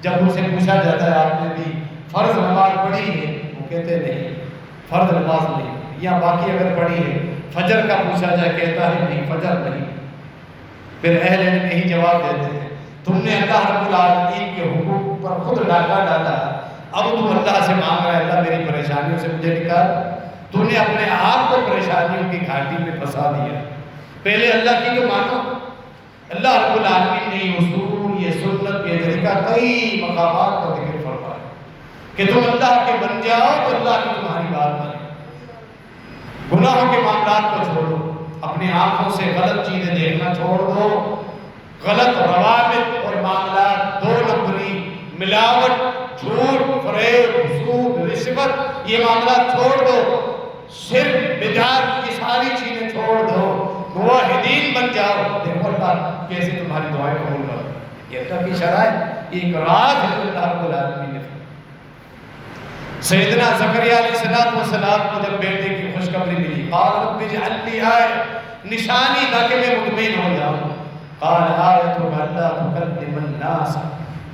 جب ان سے پوچھا جاتا ہے آپ نے بھی فرض نماز پڑھی ہے، وہ کہتے نہیں فرض نماز نہیں، یا باقی اگر پڑھی ہے، فجر کا پوچھا جائے کہتا ہے نہیں فجر نہیں۔ پھر اہل علم یہی جواب دیتے ہیں، تم نے اللہ رب العالمین کے حقوق پر خود ڈاکہ ڈالا، اب تم اللہ سے مانگ رہا ہے اللہ میری پریشانیوں سے مجھے نکال۔ تو نے اپنے آپ کو پریشانیوں کی گھاٹی میں پھنسا دیا۔ پہلے اللہ کی تو مانو۔ اللہ رب العالمین نے یہ اصول، یہ سنت، یہ طریقہ کئی مقامات پر ذکر فرمایا کہ تم اللہ کے بن جاؤ تو اللہ کی تمہاری بات مانے۔ گناہوں کے معاملات کو چھوڑو، اپنی آنکھوں سے غلط چیزیں دیکھنا چھوڑ دو، غلط روابط اور معاملات، دو نمبری، ملاوٹ، جھوٹ، فریب، سود، رشوت، یہ معاملات چھوڑ دو، شرک، بدعت، یہ ساری چیزیں چھوڑ دو، موحدین بن جاؤ۔ دیکھو اللہ کیسے تمہاری دعائیں قبول کرتا۔ یہ اللہ کی شرائط، یہ ایک راز ہے اللہ رب العالمین نے۔ سیدنا زکریا علیہ السلام کو جب بیٹے کی خوشخبری ملی، قال رب اجعل لی آیہ، نشانی تاکہ میں مطمئن ہو جاؤں۔ قال آیتک الا تکلم الناس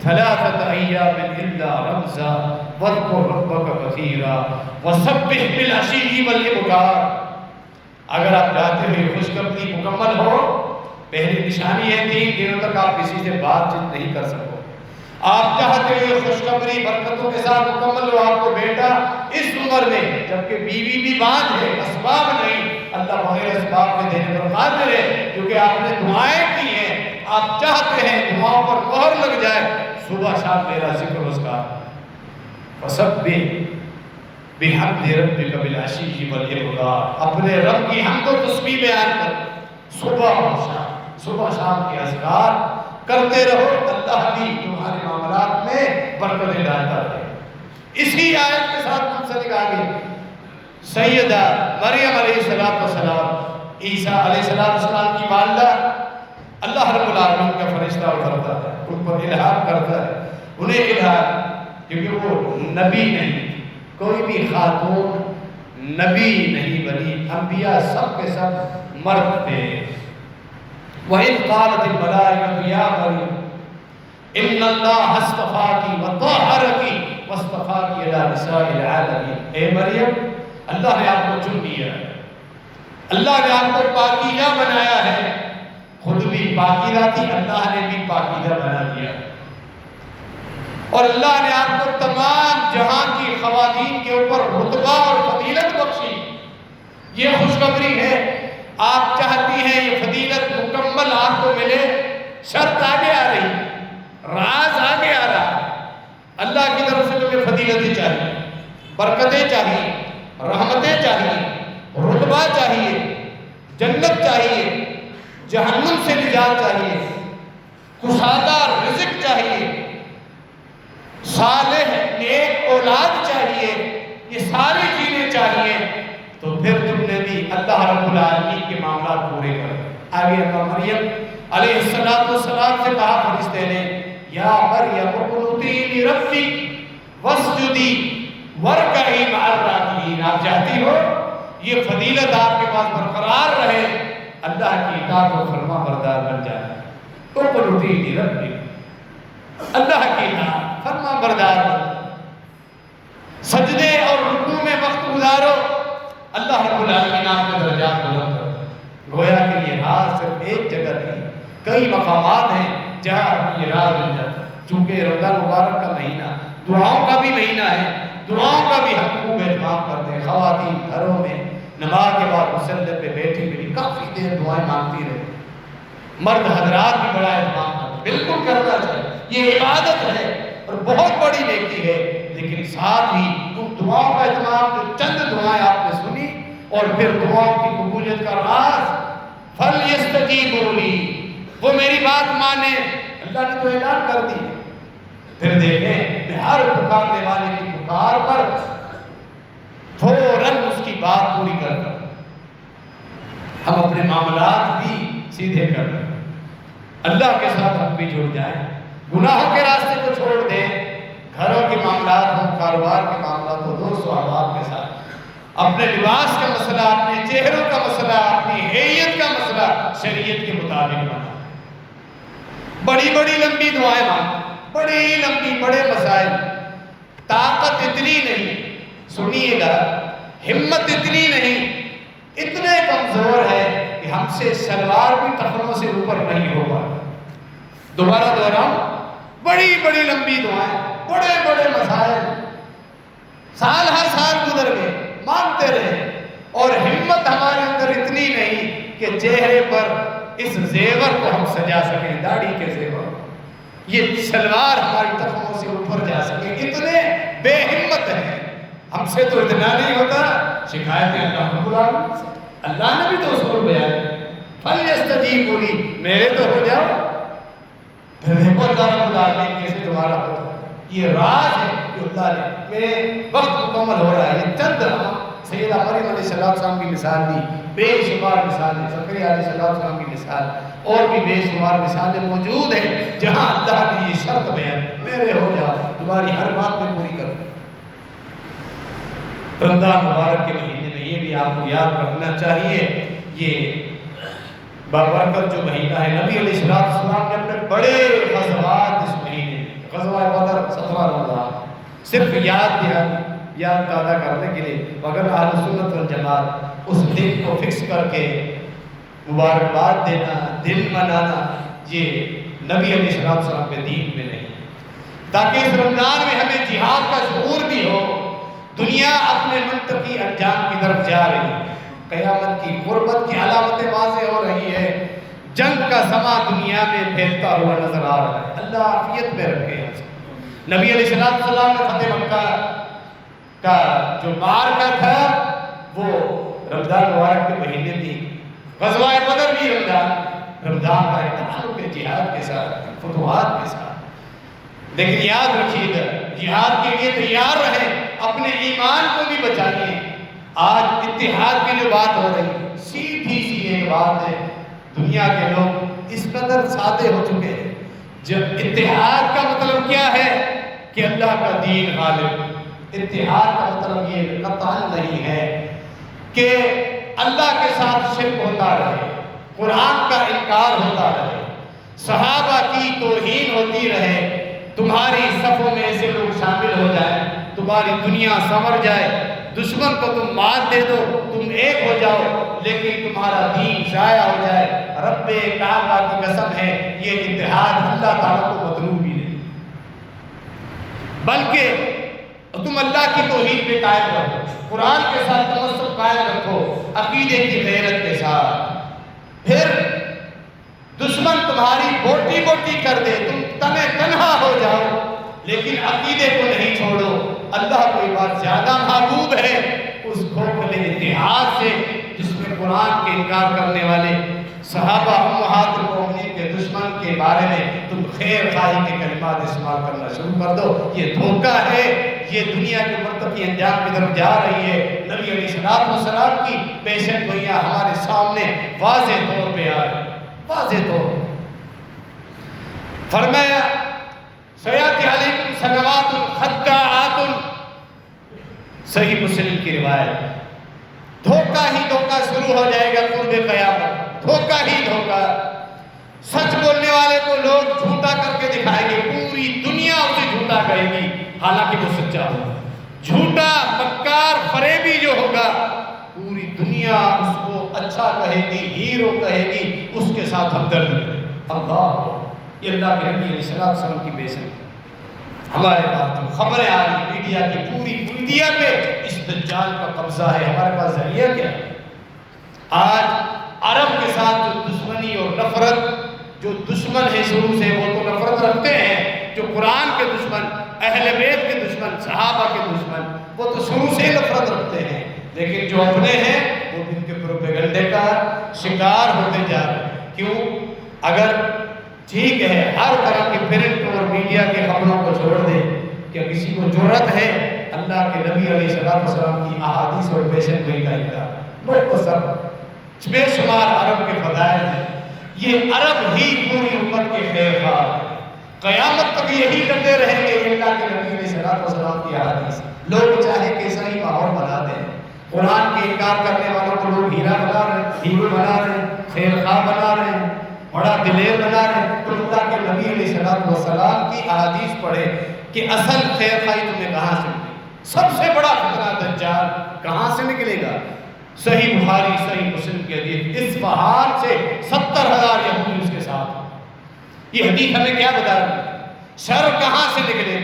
ثلاثة ایام الا رمزا واذکر ربک کثیرا وسبح بالعشی والابکار۔ اگر آپ چاہتے ہو یہ خوشخبری مکمل ہو، پہلی نشانی ہے 3 دنوں تک آپ کسی سے بات چیت نہیں کر سکو۔ آپ چاہتے ہو یہ خوشخبری برکتوں کے ساتھ مکمل ہو، آپ کو بیٹا اس عمر میں، جبکہ بیوی بھی باندھ ہے، اسباب نہیں، اللہ بغیر اسباب کے دینے پر قادر ہے، کیونکہ آپ نے دعائیں کی ہیں، آپ چاہتے ہیں دعاؤں پر مہر لگ جائے، صبح شام میرا ذکر اذکار۔ فسبح بحمد ربک بالعشی والابکار، اپنے رب کی حمد و تسبیح بیان کر، صبح شام کے اذکار کرتے رہو، اللہ بھی تمہارے معاملات میں برکتیں ڈالتا رہے۔ اسی آیت کے ساتھ منسلک آگے سیدہ مریم علیہ السلام، عیسیٰ علیہ السلام کی والدہ، اللہ رب العالمین کا فرشتہ اترتا ہے، ان پر الہام کرتا ہے، انہیں الہام، کیونکہ وہ نبی نہیں، کوئی بھی خاتون نبی نہیں بنی، انبیاء سب کے سب مرد تھے۔ وَإِذْ قَالَتِ الْمَلَائِكَةُ يَا مَرْيَمُ إِنَّ اللَّهَ اصْطَفَاكِ وَطَهَّرَكِ وَاصْطَفَاكِ إِلَى نِسَاءِ الْعَالَمِينَ۔ اے مریم، اللہ نے آپ کو چن لیا ہے، اللہ نے آپ کو پاکیزہ بنایا ہے، خود بھی پاکیزہ تھی، اللہ نے بھی پاکیزہ بنا دیا، اور اللہ نے آپ کو تمام جہاں کی خواتین کے اوپر رتبہ اور فضیلت بخشی۔ یہ خوشخبری ہے، آپ چاہتی ہیں یہ فضیلت مکمل آپ کو ملے، شرط آگے آ رہی، راز آگے آ رہا ہے۔ اللہ کی طرف سے تمہیں فضیلتیں چاہیے، برکتیں چاہیے، رحمتیں چاہیے، رتبہ چاہیے، جنت چاہیے، جہنم سے نجات چاہیے، کشادہ رزق چاہیے، صالح نیک اولاد چاہیے، یہ ساری چیزیں چاہیے، تو پھر تم نے بھی اللہ رب العالمین کے معاملات پورے کر۔ آگے اللہ مریم علیہ السلام سے کہا فرشتے نے، یا مریم اقنتی لربک واسجدی وارکعی مع الراکعین۔ آپ چاہتی ہو یہ فضیلت آپ کے پاس برقرار رہے، اللہ کی اطاعت و فرما بردار بن جائے، اقنتی لربک، اللہ کی اطاعت فرما بردار بن، سجدے اور رکوع میں وقت گزارو، اللہ رب العالمین آپ کے درجات بلند کرتا ہے۔ گویا کہ یہ راز صرف ایک جگہ نہیں، کئی مقامات ہیں جہاں یہ راز مل جاتا ہے۔ چونکہ رمضان مبارک کا مہینہ دعاؤں کا بھی مہینہ ہے، دعاؤں کا بھی ہم خوب اہتمام کرتے ہیں۔ خواتین گھروں میں نماز کے بعد مصلی پہ بیٹھی بیٹھی کافی دیر دعائیں مانگتی رہے، مرد حضرات بھی بڑا اہتمام کرتے، بالکل کرنا چاہیے، یہ عبادت ہے اور بہت بڑی نیکی ہے، لیکن ساتھ ہی ان دعاؤں کا اہتمام، جو چند دعائیں آپ نے سنی اور پھر دعاؤں کی قبولیت کا راز، فَلْيَسْتَجِيبُوا لِي، وہ میری بات مانے، اللہ نے تو اعلان کر دی۔ پھر دیکھیں میں ہر پکارنے والے کی پکار پر فوراً اس کی بات پوری کرتا ہوں۔ ہم اپنے معاملات بھی سیدھے کر لیں، اللہ کے ساتھ ہم بھی جڑ جائیں، گناہوں کے راستے کو چھوڑ دیں، گھروں کے معاملات ہوں، کاروبار کے معاملات ہوں، دوست و احباب کے ساتھ، اپنے لباس کا مسئلہ، اپنے چہروں کا مسئلہ، اپنی حیت کا مسئلہ شریعت کے مطابق بنا، بڑی بڑی لمبی دعائیں مانگیں، بڑی لمبی، بڑے مسائل، طاقت اتنی نہیں، سنیے گا، ہمت اتنی نہیں، اتنے کمزور ہے کہ ہم سے شلوار بھی ٹخنوں سے اوپر نہیں ہوگا۔ دوبارہ دوہراؤں، بڑی بڑی لمبی دعائیں، بڑے بڑے مسائل، سال ہر سال گزر گئے، مانگتے رہے، اور ہمت ہمارے اندر اتنی نہیں کہ چہرے پر اس زیور کو ہم سجا سکیں، داڑھی کے زیور، یہ شلوار ہماری ٹخنوں سے اوپر جا سکے، اتنے بے ہمت ہیں، ہم سے تو اتنا نہیں ہوتا۔ شکایتیں اللہ رب العالمین سے، اللہ نے بھی تو اصول بیان فَلْيَسْتَجِيبُوا لِي، میرے تو ہو جاؤ، پھر دیکھو اللہ رب العالمین کیسے تمہارا ہوتا ہے۔ یہ راز ہے جو اللہ نے، میرے وقت مکمل ہو رہا ہے، یہ چند سیدہ مریم علیہ السلام کی مثال دی، بے شمار مثالیں، زکریا علیہ السلام کی مثال، اور بھی بے شمار مثالیں موجود ہیں جہاں اللہ نے یہ شرط بیان، میرے ہو جاؤ، تمہاری ہر بات میں پوری کروں۔ رمضان مبارک کے مہینے میں یہ بھی آپ کو یاد رکھنا چاہیے، یہ بابرکت جو مہینہ ہے، نبی علیہ السلام نے اپنے بڑے غزوات اس مہینے، غزوہ بدر 17 رمضان، صرف یاد تازہ کرنے کے لیے، مگر اہل سنت والجماعت اس دن کو فکس کر کے مبارکباد دینا، دن منانا، یہ نبی علیہ السلام کے دین میں نہیں، تاکہ اس رمضان میں ہمیں جہاد کا شعور بھی ہو، دنیا اپنے منطقی انجام کی طرف جا رہی ہے، قیامت کی قربت کی علامتیں واضح ہو رہی ہے، جنگ کا سما دنیا میں پھیلتا ہوا نظر آ رہا ہے، اللہ عافیت میں رکھے ہیں۔ نبی علیہ السلام نے فتح مکہ کا جو معرکہ تھا وہ رمضان مبارک کے مہینے میں، غزوہ بدر بھی رمضان کا ایک تعلق ہے جہاد کے ساتھ، فتوحات کے ساتھ، لیکن یاد رکھیے گا جہاد کے لیے تیار رہیں، اپنے ایمان کو بھی بچائیے۔ آج اتحاد کی جو بات ہو رہی ہے، سیدھی سی ایک بات ہے، دنیا کے لوگ اس قدر سادے ہو چکے ہیں، جب اتحاد کا مطلب کیا ہے کہ اللہ کا دین غالب، اتحاد کا مطلب یہ قطعاً نہیں ہے کہ اللہ کے ساتھ شرک ہوتا رہے، قرآن کا انکار ہوتا رہے، صحابہ کی توہین ہوتی رہے، تمہاری صفوں میں ایسے لوگ شامل ہو جائیں، تمہاری دنیا سنور جائے، دشمن کو تم مات دے دو، تم ایک ہو جاؤ، لیکن تمہارا دین ضائع ہو جائے، رب کعبہ کی قسم ہے یہ اتحاد اللہ تعالیٰ کو مطلوب ہی نہیں، بلکہ تم اللہ کی توحید پہ قائم رہو، قرآن کے ساتھ تمسک قائم رکھو، عقیدے کی غیرت کے ساتھ، پھر دشمن تمہاری بوٹی بوٹی کر دے، تم تنہ تنہا ہو جاؤ، لیکن عقیدے کو نہیں چھوڑو۔ اللہ کو یہ بات زیادہ محبوب ہے اس کھوکھلے اتحاد سے جس میں قرآن کے انکار کرنے والے صحابہ امہات المومنین کے دشمن کے بارے میں تم خیر خواہی کے کلمات استعمال کرنا شروع کر دو۔ یہ دھوکہ ہے، یہ دنیا کے مرتقی انجام کی طرف جا رہی ہے۔ نبی علیہ السلام کی پیشن گوئیاں ہمارے سامنے واضح طور پہ آ رہی، واضح طور فرمایا سیاتی علیکم سنوات خداعات، صحیح مسلم کی روایت، دھوکہ ہی دھوکہ شروع ہو جائے گا قرب قیامت، دھوکہ ہی دھوکہ، سچ بولنے والے کو لوگ جھوٹا کر کے دکھائیں گے، پوری دنیا اسے جھوٹا کہے گی حالانکہ وہ سچا ہوگا، جھوٹا مکار فریبی جو ہوگا پوری دنیا اس کو اچھا کہے گی، ہیرو کہے گی، اس کے ساتھ ہمدردی کرے۔ اللہ، یہ اللہ کے نبی علیہ السلام کی بیسن ہمارے پاس جو خبریں آ رہی میڈیا کی پوری دنیا پہ اس دجال کا قبضہ ہے، ہمارے پاس ذریعہ کیا ہے؟ آج عرب کے ساتھ جو دشمنی اور نفرت، جو دشمن ہے شروع سے وہ تو نفرت رکھتے ہیں، جو قرآن کے دشمن، اہل بیت کے دشمن، صحابہ کے دشمن، وہ تو شروع سے ہی نفرت رکھتے ہیں، لیکن جو اپنے ہیں وہ ان کے پروپیگنڈے کا شکار ہوتے جا رہے ہیں۔ کیوں؟ اگر ٹھیک ہے ہر طرح کے پرنٹ اور میڈیا کے خبروں کو چھوڑ دے، کیا کسی کو جرأت ہے اللہ کے نبی علیہ السلام کی احادیث اور پیشن گوئی کا انکار؟ مختصر بے شمار عرب کے فضائل ہیں، یہ عرب ہی پوری امت کے خیر خواہ ہیں، قیامت تک یہی لگے رہیں گے اللہ کے نبی علیہ السلام کی احادیث۔ لوگ چاہے کیسا ہی ماحول بنا دیں، قرآن کے انکار کرنے والوں کو لوگ ہیرا بنا رہے ہیں، ہیرو بنا رہے ہیں، خیر خواہ بنا رہے ہیں، بڑا دلیر بنا رہے ہیں، تو اللہ کے نبی علیہ السلام کی احادیث پڑھے کہ اصل خیر خواہی تمہیں کہاں سے ملے، سب سے بڑا خطرہ دجال کہاں سے نکلے گا؟ صحیح بخاری صحیح مسلم کی حدیث، اصفہان سے 70,000 یہودی اس کے ساتھ۔ یہ حدیث ہمیں کیا بتا رہی ہے؟ شر کہاں سے نکلے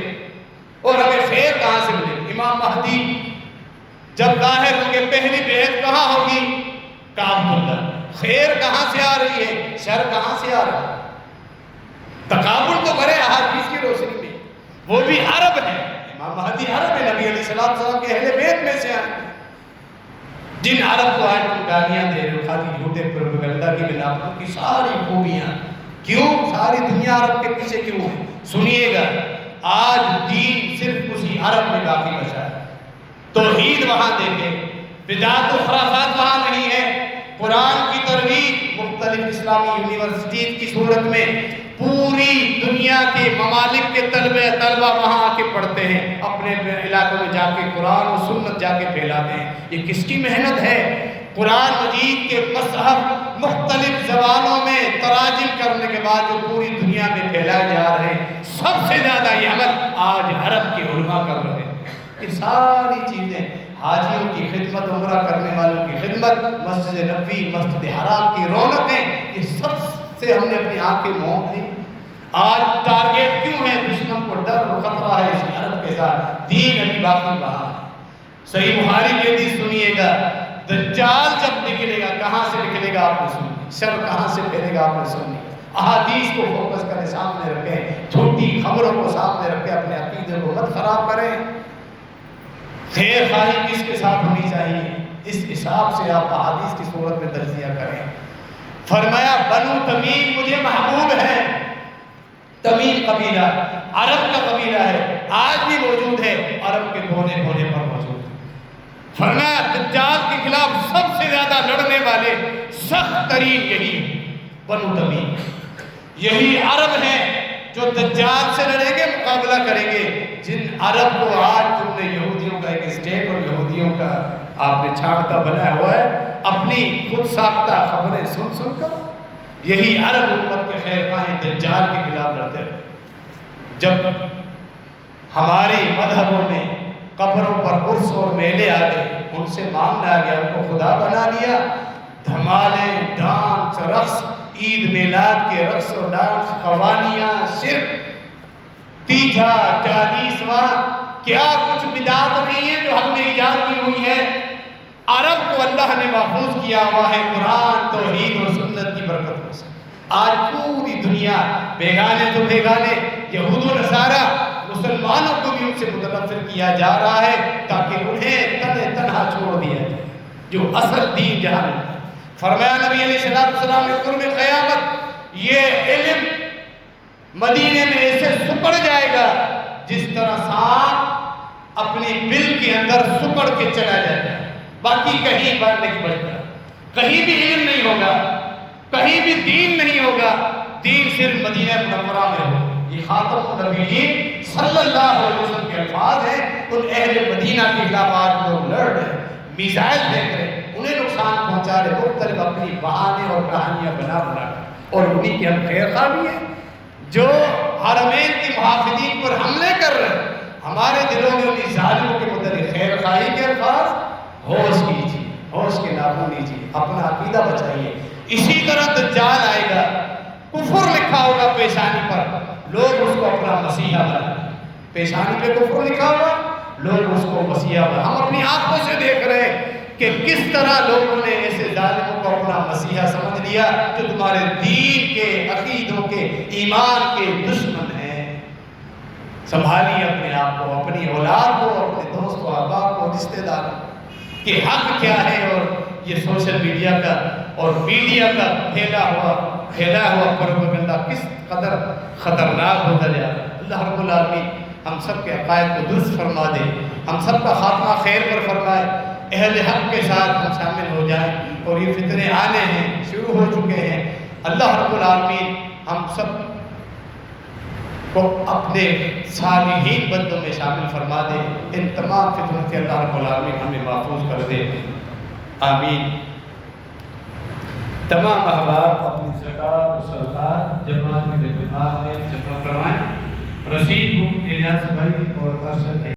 اور ہمیں خیر کہاں سے ملے؟ امام مہدی جب ظاہر ہوں گے پہلی بیعت کہاں ہوگی؟ کعبۃ اللہ۔ خیر کہاں سے آ رہی ہے؟ شر کہاں سے آ رہا ہے؟ تقابل تو کرے احادیث کی روشنی میں، وہ بھی عرب ہے، امام مہدی عرب ہے، نبی علیہ السلام کے اہل بیت میں سے ہیں، جن عرب کو آج تم گالیاں دے رہے ہو خالی جھوٹے پروپیگنڈا کی بنا پر، ان کی ساری خوبیاں، کیوں ساری دنیا عرب کے پیچھے کیوں ہے؟ سنیے گا، آج دین صرف اسی عرب میں باقی بچا ہے، توحید وہاں دیکھیں، بدعت و خرافات وہاں نہیں ہے، قرآن کی ترویج مختلف اسلامی یونیورسٹیز کی صورت میں پوری دنیا کے ممالک کے طلبہ وہاں آ کے پڑھتے ہیں، اپنے علاقوں میں جا کے قرآن و سنت جا کے پھیلاتے ہیں۔ یہ کس کی محنت ہے؟ قرآن مجید کے مصحف مختلف زبانوں میں تراجم کرنے کے بعد جو پوری دنیا میں پھیلائے جا رہے ہیں، سب سے زیادہ یہ عمل آج عرب کے علماء کر رہے ہیں۔ یہ ساری چیزیں، حاجیوں کی خدمت، عمرہ کرنے والوں کی خدمت، مسجد نبوی، مسجد حرام کی رونقیں، یہ سب سے ہم نے اپنی آنکھیں موم دی۔ آج ٹارگیٹ کیوں ہے؟ دشمن کو ڈر و خطرہ ہے اس عرب کے ساتھ، دین ابھی باقی وہاں ہے۔ صحیح بخاری کی حدیث سنیے گا، دجال جب نکلے گا کہاں سے نکلے گا آپ نے سنی، شر کہاں سے پھیلے گا آپ نے سنی۔ احادیث کو فوکس کریں، سامنے رکھیں، جھوٹی خبروں کو سامنے رکھیں، اپنے عقیدے کو مت خراب کریں۔ خیر خواہی کس کے ساتھ ہونی چاہیے، اس حساب سے آپ احادیث کی صورت میں تجزیہ کریں۔ فرمایا بنو تمیم مجھے محبوب ہے، تمیم قبیلہ عرب کا قبیلہ ہے، آج بھی موجود ہے، عرب کے کونے کونے پر موجود ہے۔ فرمایا دجال کے خلاف سب سے زیادہ لڑنے والے سخت ترین یہی بنو تمیم، یہی عرب ہیں جو دجال سے لڑیں گے، مقابلہ کریں گے۔ جن عرب کو آج تم نے یہودیوں کا ایک اسٹیٹ اور یہودیوں کا آپ نے چھانٹا بنایا ہوا ہے اپنی خود ساختہ خبریں سن سن کر، یہی عرب امت کے خیر خواہ دجال کے خلاف لڑتے ہیں۔ جب ہمارے مذہبوں میں قبروں پر عرس اور میلے آ گئے، ان سے مانگنا آ گیا، ان کو خدا بنا لیا، دھمالے، ڈانس، رقص، عید میلاد کے رقص و ڈانس، قوالیاں، شرک، تیجا، 40واں، کیا کچھ بدعات نہیں ہے جو ہم نے ایجاد کی ہوئی ہے۔ عرب کو اللہ نے محفوظ کیا ہوا ہے قرآن، توحید اور سنت کی برکتوں سے۔ آج پوری دنیا بیگانے تو بیگانے، یہود و نصارہ، مسلمانوں کو بھی ان سے متنفر کیا جا رہا ہے تاکہ انہیں تنہا چھوڑ دیا جائے جو اصل دین جہاں ہے۔ فرمایا نبی علیہ السلام نے قرب قیامت یہ علم مدینے میں ایسے سکڑ جائے گا جس طرح سانپ اپنی بل کے اندر سکڑ کے چلا جاتا ہے، باقی کہیں بار نہیں بچتا، کہیں بھی علم نہیں ہوگا، کہیں بھی دین نہیں ہوگا، دین صرف مدینہ منورہ میں ہوگا۔ یہ خاتم النبیین صلی اللہ علیہ وسلم کے الفاظ ہیں۔ ان اہل مدینہ کے خلاف آج لوگ لڑ رہے ہیں، میزائل پھینک رہے ہیں، انہیں نقصان پہنچا رہے، مختلف اپنی بہانے اور کہانیاں بنا اور انہی کے ہم خیر خواہ بھی ہیں جو حرمین کی محافظین پر حملے کر رہے ہیں۔ ہمارے دلوں میں انہی ظالموں کے متعلق خیر خواہی کے الفاظ، ہوش کیجیے، ہوش کے ناخن لیجیے، اپنا عقیدہ بچائیے۔ اسی طرح دجال آئے گا، کفر لکھا ہوگا پیشانی پر، لوگ اس کو اپنا مسیحا بنا، پیشانی پہ کفر لکھا ہوگا، لوگ اس کو مسیحا بنا۔ ہم اپنی آنکھوں سے دیکھ رہے ہیں کہ کس طرح لوگوں نے ایسے ظالموں کو اپنا مسیحا سمجھ لیا جو تمہارے دین کے، عقیدوں کے، ایمان کے دشمن ہیں۔ سنبھالیے اپنے آپ کو، اپنی اولاد کو، اپنے دوست و احباب کو، رشتہ داروں کہ حق کیا ہے، اور یہ سوشل میڈیا کا اور میڈیا کا پھیلا ہوا پروپیگنڈا کس قدر خطرناک ہوتا جا رہا ہے۔ اللہ رب العالمین ہم سب کے عقائد کو درست فرما دے، ہم سب کا خاتمہ خیر پر فرمائے، اہل حق کے ساتھ ہم شامل ہو جائیں، اور یہ فتنے آنے ہیں، شروع ہو چکے ہیں۔ اللہ رب العالمین ہم سب کو اپنے صالحین بندوں میں شامل فرما دے، ان تمام فتنوں سے اللہ رب العالمین ہمیں محفوظ کر دے، آمین۔ تمام احباب اپنی زکوٰۃ و صدقات جماعت میں جمع کروائیں۔ رشید کو اعجاز بھائی اور ارشد